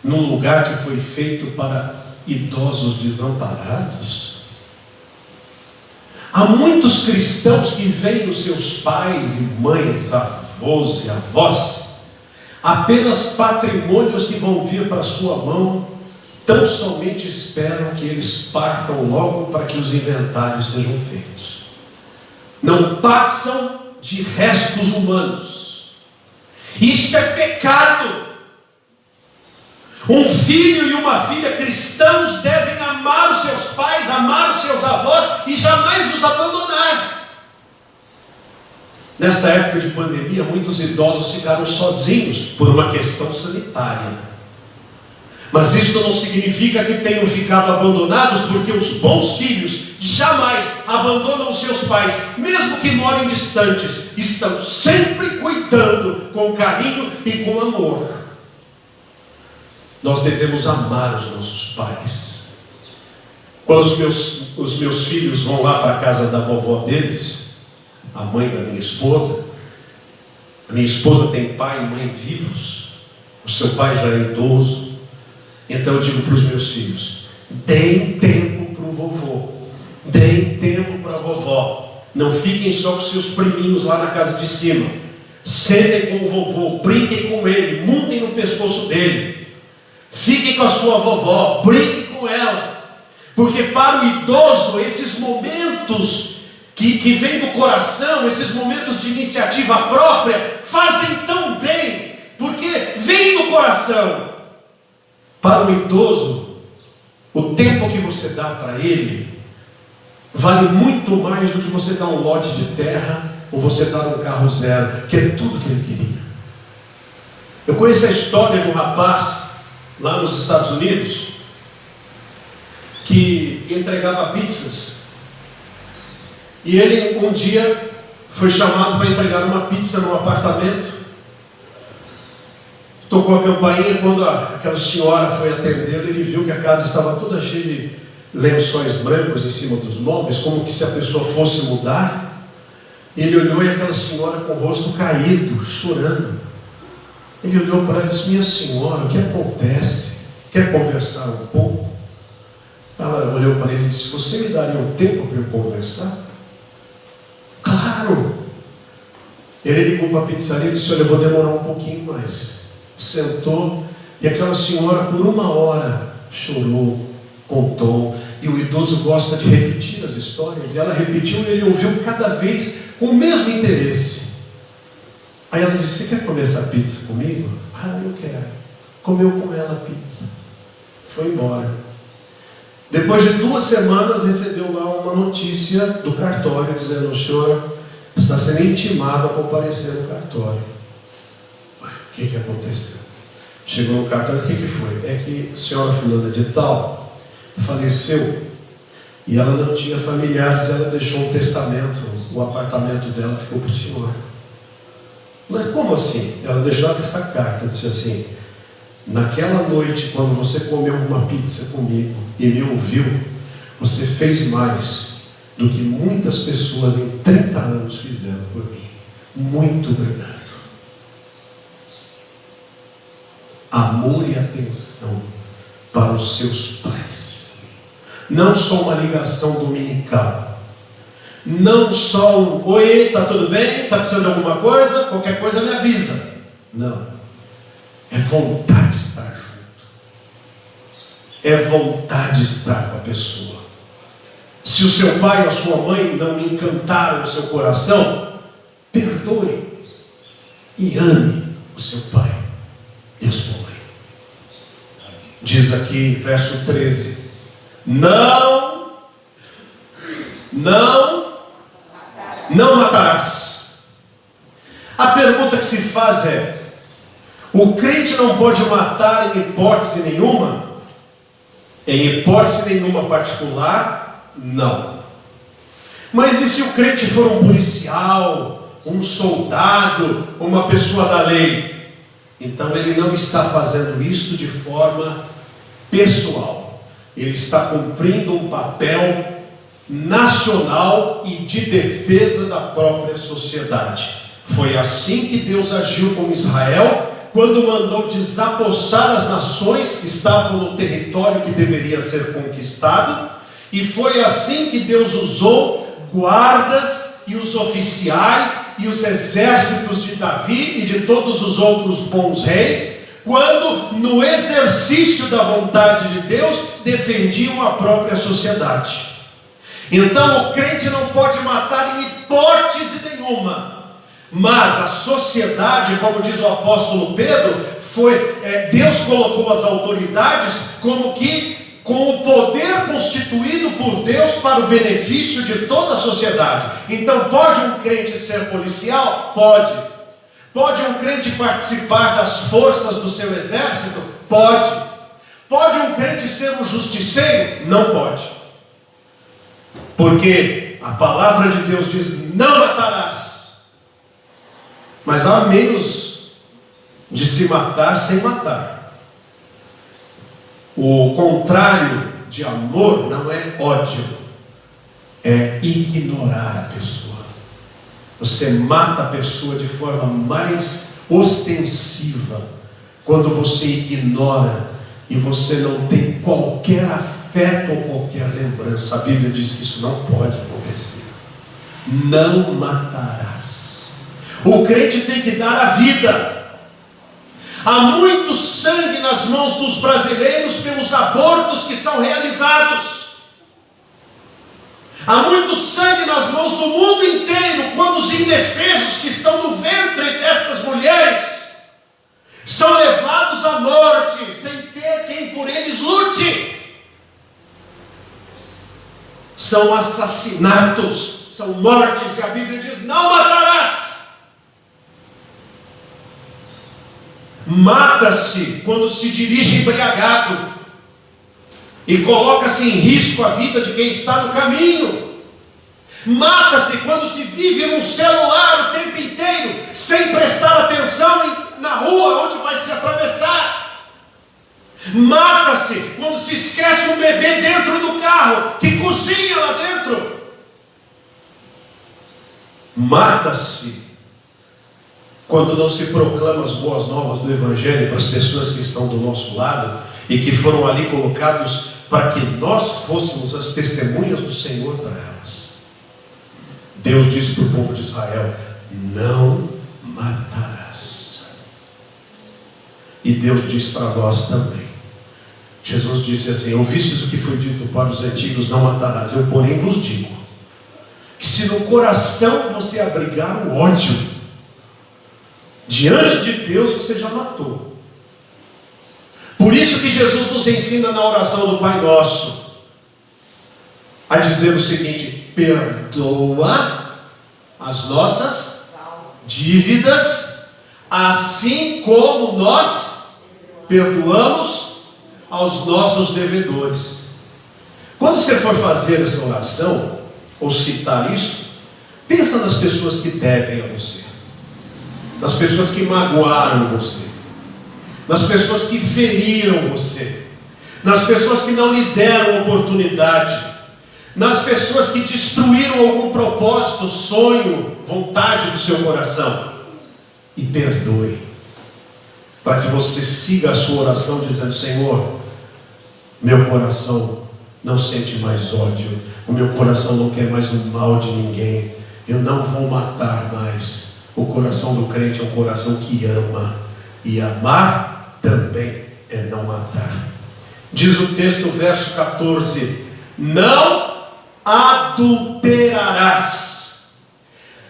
S1: num lugar que foi feito para idosos desamparados. Há muitos cristãos que veem os seus pais e mães, avós e avós apenas patrimônios que vão vir para a sua mão, tão somente esperam que eles partam logo para que os inventários sejam feitos. Não passam de restos humanos. Isso é pecado. Um filho e uma filha cristãos devem amar os seus pais, amar os seus avós e jamais os abandonar. Nesta época de pandemia, muitos idosos ficaram sozinhos por uma questão sanitária. Mas isto não significa que tenham ficado abandonados, porque os bons filhos jamais abandonam os seus pais, mesmo que morem distantes. Estão sempre cuidando com carinho e com amor. Nós devemos amar os nossos pais. Quando os meus filhos vão lá para a casa da vovó deles, a mãe da minha esposa, a minha esposa tem pai e mãe vivos, o seu pai já é idoso, então eu digo para os meus filhos: deem tempo para o vovô, deem tempo para a vovó, não fiquem só com seus priminhos lá na casa de cima, sentem com o vovô, brinquem com ele, montem no pescoço dele, fiquem com a sua vovó, brinquem com ela, porque para o idoso esses momentos que vem do coração, esses momentos de iniciativa própria, fazem tão bem, porque vem do coração. Para o idoso, o tempo que você dá para ele vale muito mais do que você dar um lote de terra ou você dar um carro zero, que é tudo que ele queria. Eu conheço a história de um rapaz lá nos Estados Unidos que entregava pizzas. E ele um dia foi chamado para entregar uma pizza num apartamento. Tocou a campainha. Quando aquela senhora foi atendê-lo, ele viu que a casa estava toda cheia de lençóis brancos em cima dos móveis, como que se a pessoa fosse mudar. Ele olhou e aquela senhora com o rosto caído, chorando. Ele olhou para ela e disse: "Minha senhora, o que acontece? Quer conversar um pouco?" Ela olhou para ele e disse: "Você me daria um tempo para eu conversar?" "Claro." Ele ligou para a pizzaria e disse: "Olha, eu vou demorar um pouquinho mais." Sentou e aquela senhora por 1 hora chorou, contou. E o idoso gosta de repetir as histórias, e ela repetiu e ele ouviu cada vez com o mesmo interesse. Aí ela disse: "Você quer comer essa pizza comigo?" "Ah, eu quero." Comeu com ela a pizza, foi embora. Depois de 2 semanas recebeu lá uma notícia do cartório dizendo: "O senhor está sendo intimado a comparecer no cartório." O que aconteceu? Chegou no cartório: "O que foi?" "É que a senhora fulana de tal faleceu e ela não tinha familiares, ela deixou um testamento, o apartamento dela ficou para o senhor." "Mas como assim?" Ela deixou essa carta, disse assim: "Naquela noite, quando você comeu uma pizza comigo e me ouviu, você fez mais do que muitas pessoas em 30 anos fizeram por mim. Muito obrigado. Amor e atenção para os seus pais. Não só uma ligação dominical. Não só um, oi, está tudo bem? Está precisando de alguma coisa? Qualquer coisa me avisa. Não. É vontade de estar junto. É vontade de estar com a pessoa. Se o seu pai ou a sua mãe não encantaram o seu coração, perdoe e ame o seu pai e a sua mãe. Diz aqui, verso 13: Não matarás. A pergunta que se faz é: o crente não pode matar em hipótese nenhuma? Em hipótese nenhuma particular? Não. Mas e se o crente for um policial, um soldado, uma pessoa da lei? Então ele não está fazendo isso de forma pessoal. Ele está cumprindo um papel nacional e de defesa da própria sociedade. Foi assim que Deus agiu com Israel, quando mandou desapossar as nações que estavam no território que deveria ser conquistado. E foi assim que Deus usou guardas e os oficiais e os exércitos de Davi e de todos os outros bons reis, quando no exercício da vontade de Deus defendiam a própria sociedade. Então o crente não pode matar em hipótese nenhuma, mas a sociedade, como diz o apóstolo Pedro, Deus colocou as autoridades como que com o poder constituído por Deus para o benefício de toda a sociedade. Então pode um crente ser policial? Pode. Pode um crente participar das forças do seu exército? Pode. Pode um crente ser um justiceiro? Não pode. Porque a palavra de Deus diz: não matarás. Mas há meios de se matar sem matar. O contrário de amor não é ódio, é ignorar a pessoa. Você mata a pessoa de forma mais ostensiva quando você ignora e você não tem qualquer afeto ou qualquer lembrança. A Bíblia diz que isso não pode acontecer. Não matarás. O crente tem que dar a vida. Há muito sangue nas mãos dos brasileiros pelos abortos que são realizados. Há muito sangue nas mãos do mundo inteiro quando os indefesos que estão no ventre destas mulheres são levados à morte sem ter quem por eles lute. São assassinatos, são mortes, e a Bíblia diz: não matarás. Mata-se quando se dirige embriagado e coloca-se em risco a vida de quem está no caminho. Mata-se quando se vive num celular o tempo inteiro, sem prestar atenção na rua onde vai se atravessar. Mata-se quando se esquece um bebê dentro do carro, que cozinha lá dentro. Mata-se quando não se proclama as boas novas do Evangelho para as pessoas que estão do nosso lado e que foram ali colocados para que nós fôssemos as testemunhas do Senhor para elas. Deus disse para o povo de Israel: não matarás. E Deus diz para nós também. Jesus disse assim: ouvistes o que foi dito para os antigos, não matarás. Eu porém vos digo, que se no coração você abrigar o ódio, diante de Deus você já matou. Por isso que Jesus nos ensina na oração do Pai Nosso a dizer o seguinte: perdoa as nossas dívidas, assim como nós perdoamos aos nossos devedores. Quando você for fazer essa oração, ou citar isso, pensa nas pessoas que devem a você, nas pessoas que magoaram você, nas pessoas que feriram você, nas pessoas que não lhe deram oportunidade, nas pessoas que destruíram algum propósito, sonho, vontade do seu coração. E perdoe, para que você siga a sua oração dizendo: Senhor, meu coração não sente mais ódio, o meu coração não quer mais o mal de ninguém, eu não vou matar mais. O coração do crente é um coração que ama, e amar também é não matar. Diz o texto, verso 14: não adulterarás.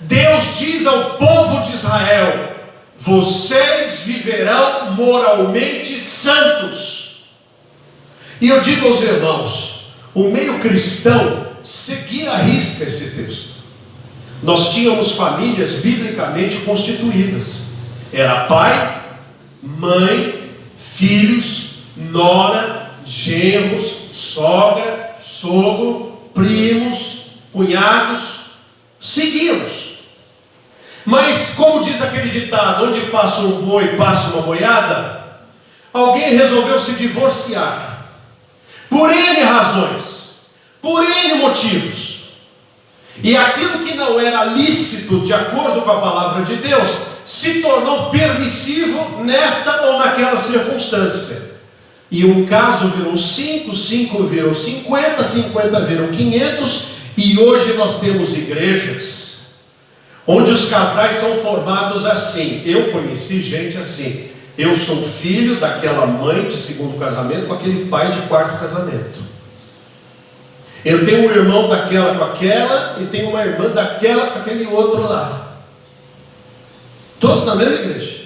S1: Deus diz ao povo de Israel: vocês viverão moralmente santos. E eu digo aos irmãos, o meio cristão seguia à risca esse texto. Nós tínhamos famílias biblicamente constituídas. Era pai, mãe, filhos, nora, genros, sogra, sogro, primos, cunhados. Seguíamos. Mas, como diz aquele ditado, onde passa um boi, passa uma boiada, alguém resolveu se divorciar, por N razões, por N motivos. E aquilo que não era lícito, de acordo com a palavra de Deus, se tornou permissivo nesta ou naquela circunstância. E um caso virou 5, 5 virou 50, 50 virou 500, e hoje nós temos igrejas onde os casais são formados assim. Eu conheci gente assim: eu sou filho daquela mãe de segundo casamento com aquele pai de quarto casamento. Eu tenho um irmão daquela com aquela, e tenho uma irmã daquela com aquele outro lá. Todos na mesma igreja.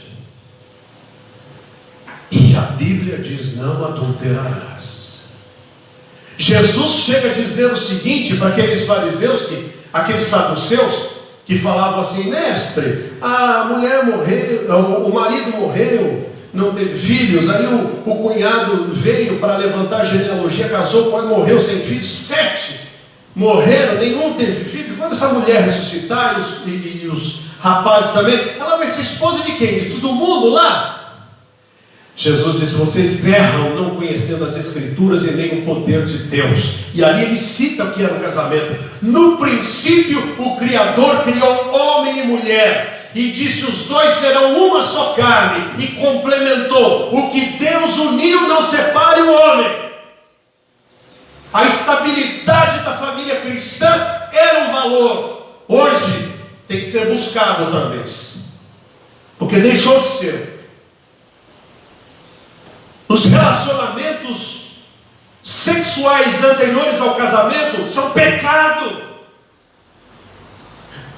S1: E a Bíblia diz: não adulterarás. Jesus chega a dizer o seguinte para aqueles fariseus, aqueles saduceus, que falavam assim: mestre, a mulher morreu, o marido morreu, não teve filhos, aí o cunhado veio para levantar a genealogia, casou, quando morreu sem filhos, 7 morreram, nenhum teve filho. Quando essa mulher ressuscitar, e os rapazes também, ela vai ser esposa de quem? De todo mundo lá? Jesus disse: vocês erram não conhecendo as Escrituras e nem o poder de Deus. E ali ele cita o que era o casamento. No princípio o Criador criou homem e mulher, e disse: os dois serão uma só carne. E complementou: o que Deus uniu não separe o homem. A estabilidade da família cristã era um valor. Hoje tem que ser buscado outra vez, porque deixou de ser. Os relacionamentos sexuais anteriores ao casamento são pecado.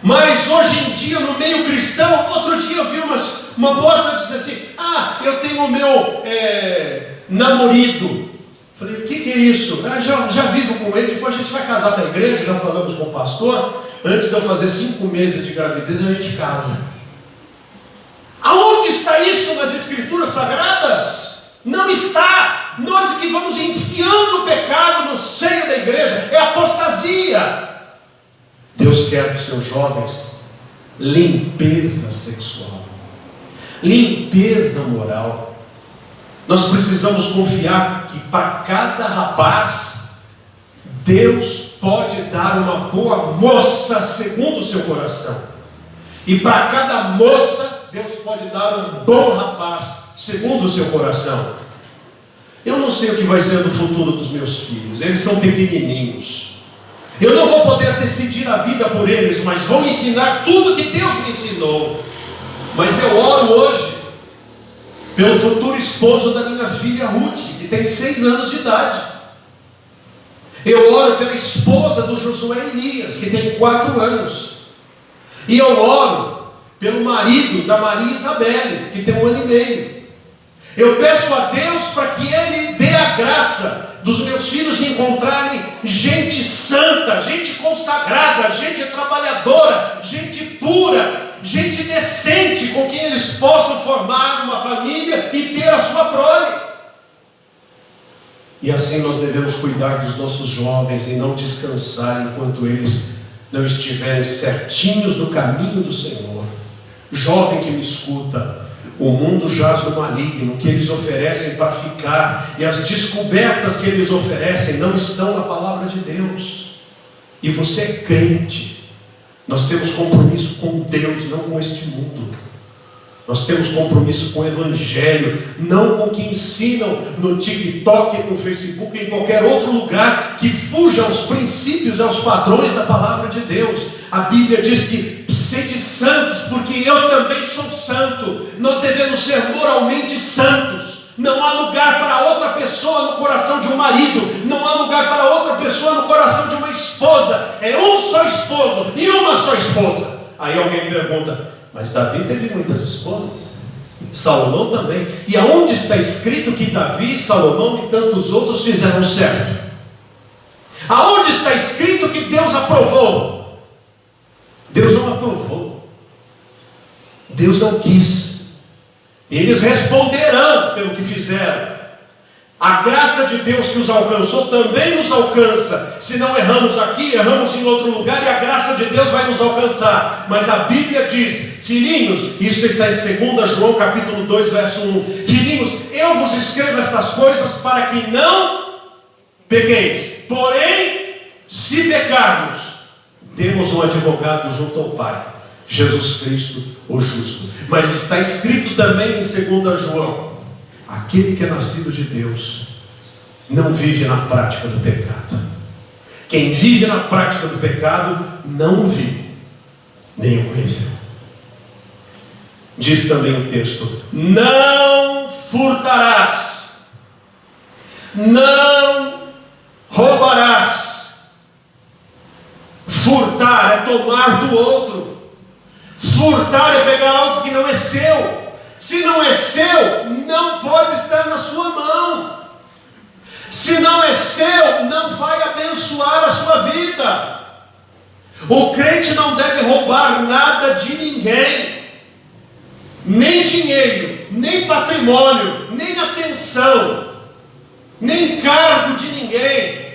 S1: Mas hoje em dia, no meio cristão, outro dia eu vi uma moça dizer assim: eu tenho o meu namorado. Falei: o que é isso? Já vivo com ele, depois a gente vai casar na igreja, já falamos com o pastor, antes de eu fazer 5 meses de gravidez, a gente casa. Aonde está isso nas Escrituras Sagradas? Não está. Nós que vamos enfiando o pecado no seio da igreja, é apostasia. Deus quer dos seus jovens limpeza sexual, limpeza moral. Nós precisamos confiar que para cada rapaz, Deus pode dar uma boa moça segundo o seu coração. E para cada moça, Deus pode dar um bom rapaz segundo o seu coração. Eu não sei o que vai ser do futuro dos meus filhos, eles são pequenininhos. Eu não vou poder decidir a vida por eles, mas vou ensinar tudo que Deus me ensinou. Mas eu oro hoje pelo futuro esposo da minha filha Ruth, que tem 6 anos de idade. Eu oro pela esposa do Josué Elias, que tem 4 anos. E eu oro pelo marido da Maria Isabelle, que tem 1 ano e meio. Eu peço a Deus para que Ele dê a graça dos meus filhos encontrarem gente santa, gente consagrada, gente trabalhadora, gente pura, gente decente, com quem eles possam formar uma família e ter a sua prole. E assim nós devemos cuidar dos nossos jovens e não descansar enquanto eles não estiverem certinhos no caminho do Senhor. Jovem que me escuta, o mundo jaz no maligno, o que eles oferecem para ficar, e as descobertas que eles oferecem não estão na palavra de Deus. e você é crente, nós temos compromisso com Deus, não com este mundo. Nós temos compromisso com o Evangelho, não com o que ensinam no TikTok, no Facebook, em qualquer outro lugar que fuja aos princípios e aos padrões da palavra de Deus. A Bíblia diz que sede santos, porque eu também sou santo. Nós devemos ser moralmente santos. Não há lugar para outra pessoa no coração de um marido, não há lugar para outra pessoa no coração de uma esposa. É um só esposo e uma só esposa. Aí alguém pergunta: mas Davi teve muitas esposas, Salomão também. E aonde está escrito que Davi, Salomão e tantos outros fizeram certo? Aonde está escrito que Deus aprovou? Deus não aprovou. Deus não quis. Eles responderão pelo que fizeram. A graça de Deus que os alcançou também nos alcança. Se não erramos aqui, erramos em outro lugar, e a graça de Deus vai nos alcançar. Mas a Bíblia diz: filhinhos, isso está em 2 João capítulo 2, verso 1. Filhinhos, eu vos escrevo estas coisas para que não pequeis. Porém, se pecarmos, temos um advogado junto ao Pai, Jesus Cristo, o justo. Mas está escrito também em 2 João: aquele que é nascido de Deus não vive na prática do pecado. Quem vive na prática do pecado não o viu, nem o conheceu. Diz também o texto: não furtarás, não roubarás. Furtar é tomar do outro. Furtar é pegar algo que não é seu. Se não é seu, não pode estar na sua mão. Se não é seu, não vai abençoar a sua vida. O crente não deve roubar nada de ninguém, nem dinheiro, nem patrimônio, nem atenção, nem cargo de ninguém.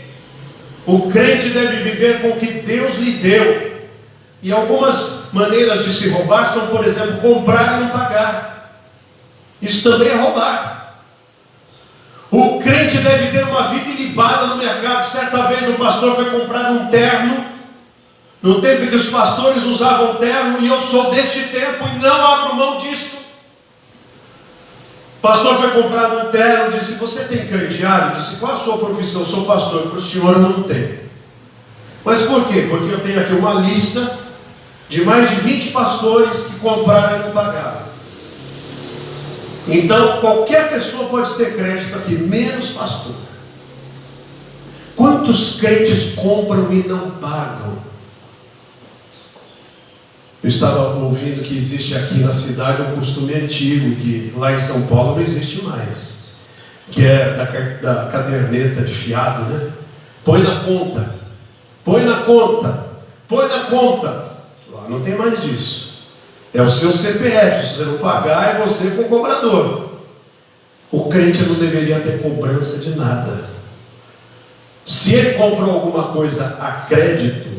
S1: O crente deve viver com o que Deus lhe deu. E algumas maneiras de se roubar são, por exemplo, comprar e não pagar. Isso também é roubar. O crente deve ter uma vida ilibada no mercado. Certa vez o pastor foi comprar um terno, no tempo em que os pastores usavam terno, e eu sou deste tempo e não abro mão disto. O pastor foi comprar um terno, disse: você tem crediário? Disse: qual a sua profissão? Eu sou pastor. Para o senhor eu não tenho. Mas por quê? Porque eu tenho aqui uma lista de mais de 20 pastores que compraram e não pagaram. Então qualquer pessoa pode ter crédito aqui, menos pastor. Quantos crentes compram e não pagam? Eu estava ouvindo que existe aqui na cidade um costume antigo, que lá em São Paulo não existe mais, que é da caderneta de fiado, né? Põe na conta, põe na conta, põe na conta. Lá não tem mais disso. É o seu CPF, se você não pagar, é você com o cobrador. O crente não deveria ter cobrança de nada. Se ele comprou alguma coisa a crédito,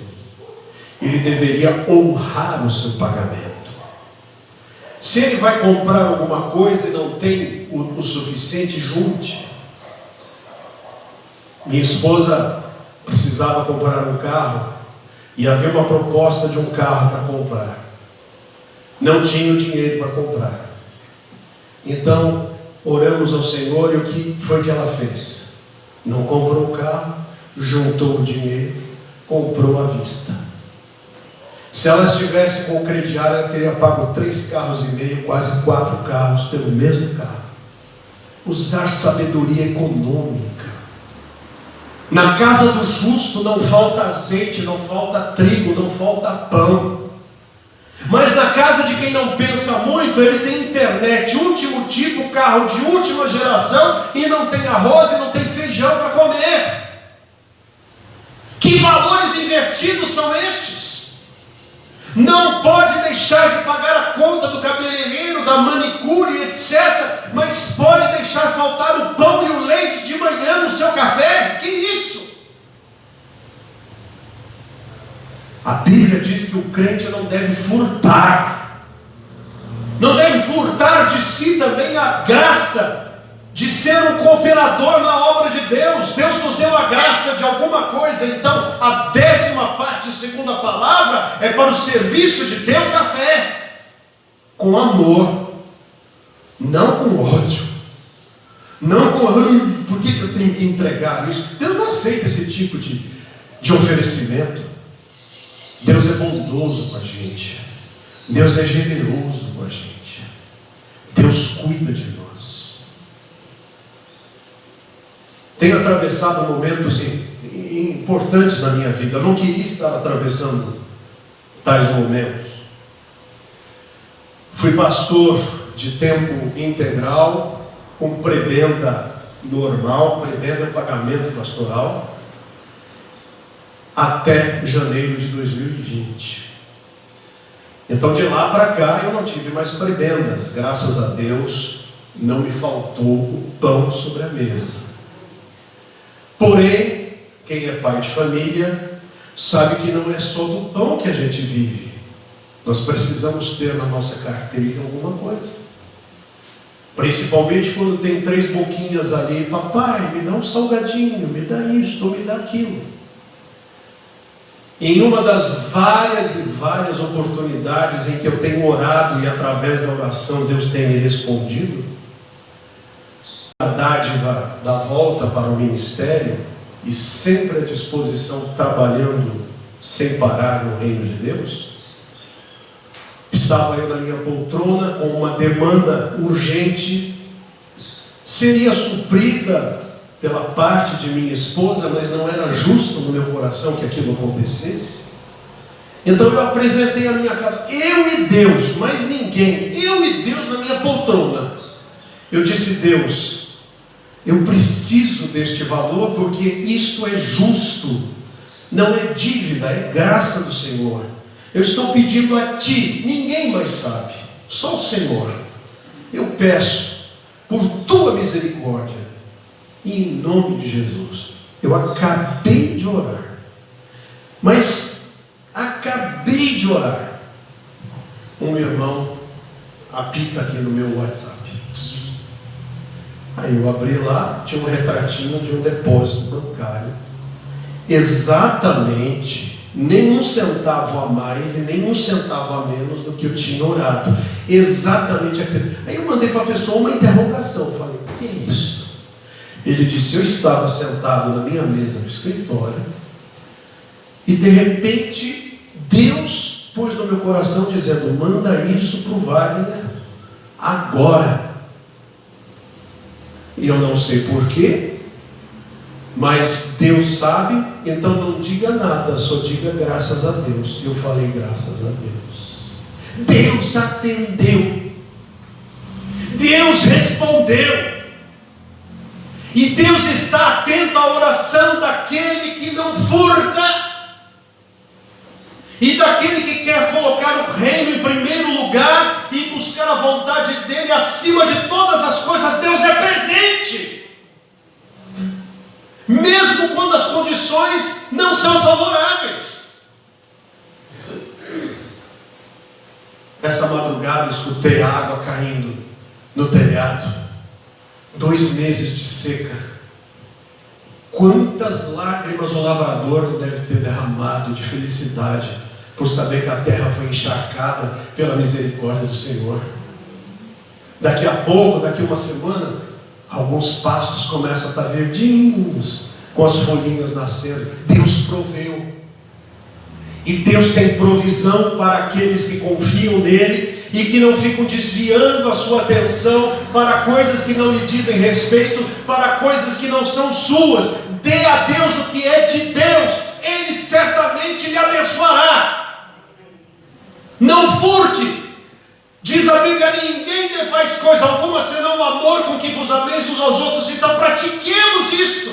S1: ele deveria honrar o seu pagamento. Se ele vai comprar alguma coisa e não tem o suficiente, junte. Minha esposa precisava comprar um carro e havia uma proposta de um carro para comprar. Não tinha o dinheiro para comprar. Então oramos ao Senhor, e o que foi que ela fez? Não comprou o carro, juntou o dinheiro, comprou à vista. Se ela estivesse com o crediário, ela teria pago 3,5 carros, quase 4 carros pelo mesmo carro. Usar sabedoria econômica. Na casa do justo não falta azeite, não falta trigo, não falta pão. Mas na casa de quem não pensa muito, ele tem internet, último tipo, carro de última geração, e não tem arroz e não tem feijão para comer. Que valores invertidos são estes? Não pode deixar de pagar a conta do cabeleireiro, da manicure, etc. Mas pode deixar faltar o pão e o leite de manhã no seu café? Que isso? A Bíblia diz que o crente não deve furtar. Não deve furtar de si também a graça de ser um cooperador na obra de Deus. Deus nos deu a graça de alguma coisa, então a 10ª é para o serviço de Deus na fé, com amor, não com ódio, não com por que eu tenho que entregar isso? Deus não aceita esse tipo de oferecimento. Deus é bondoso com a gente, Deus é generoso com a gente, Deus cuida de nós. Tenho atravessado momentos importantes na minha vida. Eu não queria estar atravessando tais momentos. Fui pastor de tempo integral, com prebenda normal, prebenda é pagamento pastoral, até janeiro de 2020. Então de lá para cá eu não tive mais prebendas. Graças a Deus não me faltou o pão sobre a mesa. Porém, quem é pai de família sabe que não é só do pão que a gente vive. Nós precisamos ter na nossa carteira alguma coisa. Principalmente quando tem 3 boquinhas ali: papai, me dá um salgadinho, me dá isso, me dá aquilo. Em uma das várias e várias oportunidades em que eu tenho orado e através da oração Deus tem me respondido, a dádiva da volta para o ministério e sempre à disposição, trabalhando sem parar no reino de Deus, estava eu na minha poltrona com uma demanda urgente, seria suprida pela parte de minha esposa, mas não era justo no meu coração que aquilo acontecesse. Então eu apresentei a minha casa, eu e Deus, mais ninguém, eu e Deus na minha poltrona. Eu disse: Deus, eu preciso deste valor, porque isto é justo, não é dívida, é graça do Senhor. Eu estou pedindo a Ti, ninguém mais sabe, só o Senhor. Eu peço por Tua misericórdia, e em nome de Jesus. Eu acabei de orar, mas acabei de orar, um irmão apita aqui no meu WhatsApp. Aí eu abri lá, tinha um retratinho de um depósito bancário, exatamente nem 1 centavo a mais e nem 1 centavo a menos do que eu tinha orado, exatamente aquilo. Aí eu mandei para a pessoa uma interrogação, falei: o que é isso? Ele disse: eu estava sentado na minha mesa no escritório e de repente Deus pôs no meu coração dizendo: manda isso para o Wagner agora. E eu não sei porquê, mas Deus sabe, então não diga nada, só diga graças a Deus. E eu falei: graças a Deus. Deus atendeu, Deus respondeu, e Deus está atento à oração daquele que não furta, e daquele que quer colocar o reino em primeiro lugar e buscar a vontade dele acima de todas as coisas. Deus é presente, mesmo quando as condições não são favoráveis. Essa madrugada escutei a água caindo no telhado, 2 meses de seca. Quantas lágrimas o lavrador não deve ter derramado de felicidade por saber que a terra foi encharcada pela misericórdia do Senhor. Daqui a pouco, daqui uma semana, alguns pastos começam a estar verdinhos, com as folhinhas nascendo. Deus proveu, e Deus tem provisão para aqueles que confiam nele e que não ficam desviando a sua atenção para coisas que não lhe dizem respeito, para coisas que não são suas. Dê a Deus o que é de Deus, Ele certamente lhe abençoará. Não furte, diz a Bíblia: ninguém te faz coisa alguma senão o amor com que vos ameis uns aos outros. Então pratiquemos isto.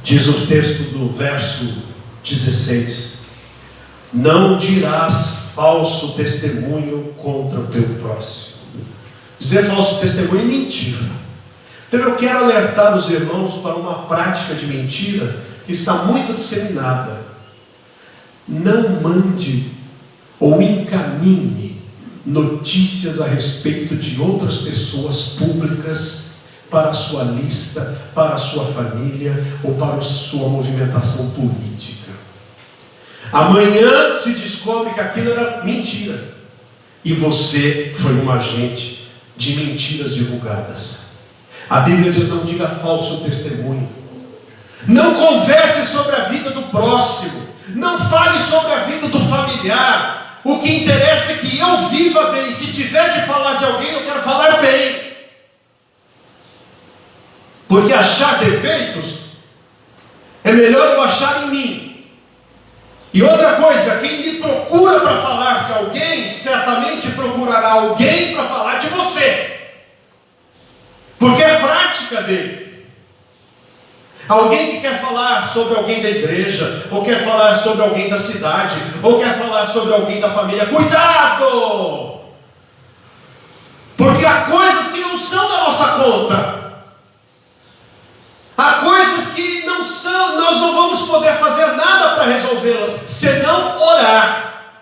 S1: Diz o texto do verso 16: não dirás falso testemunho contra o teu próximo. Dizer falso testemunho é mentira. Então eu quero alertar os irmãos para uma prática de mentira que está muito disseminada. Não mande ou encaminhe notícias a respeito de outras pessoas públicas para a sua lista, para a sua família ou para a sua movimentação política. Amanhã se descobre que aquilo era mentira. E você foi um agente de mentiras divulgadas. A Bíblia diz: não diga falso testemunho. Não converse sobre a vida do próximo. Não fale sobre a vida do familiar. O que interessa é que eu viva bem. Se tiver de falar de alguém, eu quero falar bem. Porque achar defeitos é melhor eu achar em mim. E outra coisa, quem me procura para falar de alguém, certamente procurará alguém para falar de você. Porque é a prática dele. Alguém que quer falar sobre alguém da igreja, ou quer falar sobre alguém da cidade, ou quer falar sobre alguém da família. Cuidado! Porque há coisas que não são da nossa conta. Há coisas que não são, nós não vamos poder fazer nada para resolvê-las, senão orar.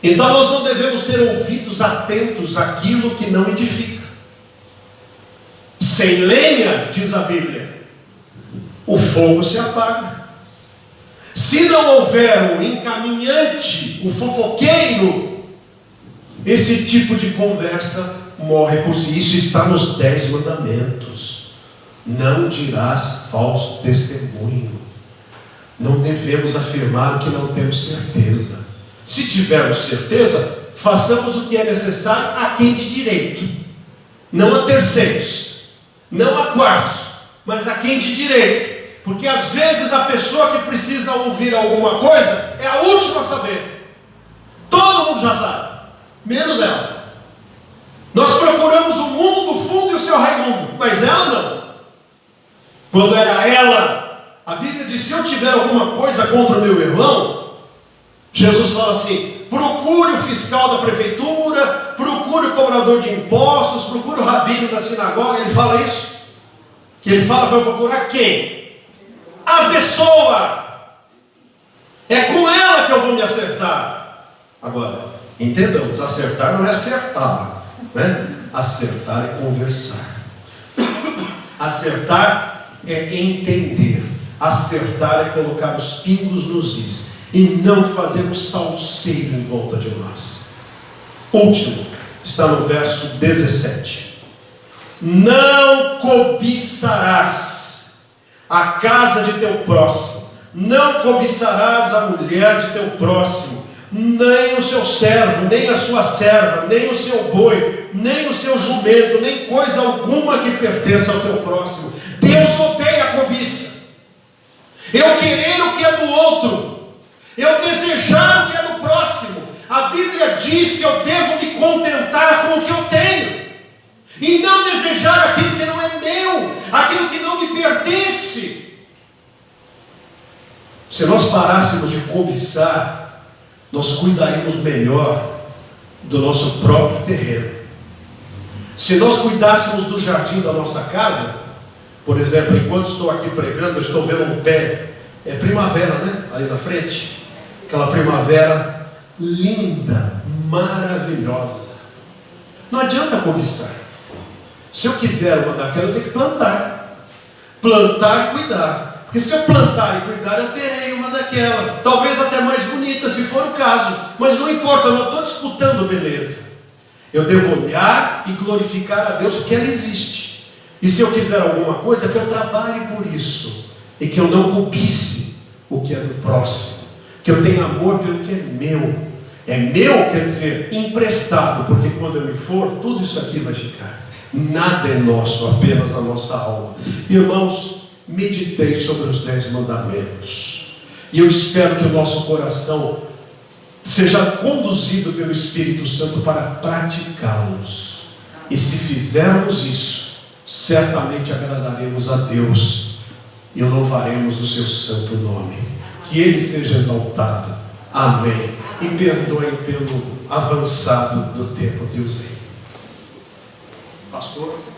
S1: Então nós não devemos ter ouvidos atentos àquilo que não edifica. Sem lenha, diz a Bíblia, o fogo se apaga. Se não houver o encaminhante, o fofoqueiro, esse tipo de conversa morre por si. Isso está nos 10 mandamentos. Não dirás falso testemunho. Não devemos afirmar o que não temos certeza. Se tivermos certeza, façamos o que é necessário a quem de direito, não a terceiros, não a quartos, mas a quem de direito. Porque às vezes a pessoa que precisa ouvir alguma coisa é a última a saber. Todo mundo já sabe, menos ela. Nós procuramos o mundo, o fundo e o seu Raimundo, mas ela não. Quando era ela, a Bíblia diz: se eu tiver alguma coisa contra o meu irmão, Jesus fala assim: procure o fiscal da prefeitura, procure o cobrador de impostos, procure o rabino da sinagoga. Ele fala isso. Que ele fala para eu procurar quem? A pessoa. É com ela que eu vou me acertar. Agora, entendamos, acertar não é acertar, né? Acertar é conversar. Acertar é entender. Acertar é colocar os pingos nos is e não fazer um salseiro em volta de nós. Último, está no verso 17. Não cobiçarás a casa de teu próximo, não cobiçarás a mulher de teu próximo, nem o seu servo, nem a sua serva, nem o seu boi, nem o seu jumento, nem coisa alguma que pertença ao teu próximo. Deus odeia a cobiça. Eu querer o que é do outro, eu desejar o que é do próximo. A Bíblia diz que eu devo me contentar com o que eu tenho, e não desejar aquilo que não é meu, aquilo que não me pertence. Se nós parássemos de cobiçar, nós cuidaríamos melhor do nosso próprio terreno. Se nós cuidássemos do jardim da nossa casa, por exemplo, enquanto estou aqui pregando, eu estou vendo um pé, é primavera, né? Ali na frente, aquela primavera linda, maravilhosa. Não adianta cobiçar. Se eu quiser uma daquela, eu tenho que plantar e cuidar. Porque se eu plantar e cuidar, eu terei uma daquela, talvez até mais bonita, se for o caso. Mas não importa, eu não estou disputando beleza. Eu devo olhar e glorificar a Deus porque ela existe. E se eu quiser alguma coisa, que eu trabalhe por isso, e que eu não cobice o que é do próximo, que eu tenha amor pelo que é meu. É meu, quer dizer, emprestado, porque quando eu me for, tudo isso aqui vai ficar. Nada é nosso, apenas a nossa alma. Irmãos, meditei sobre os 10 mandamentos, e eu espero que o nosso coração seja conduzido pelo Espírito Santo para praticá-los. E se fizermos isso, certamente agradaremos a Deus e louvaremos o seu santo nome. Que Ele seja exaltado. Amém. E perdoem pelo avançado do tempo que usei. Pastor?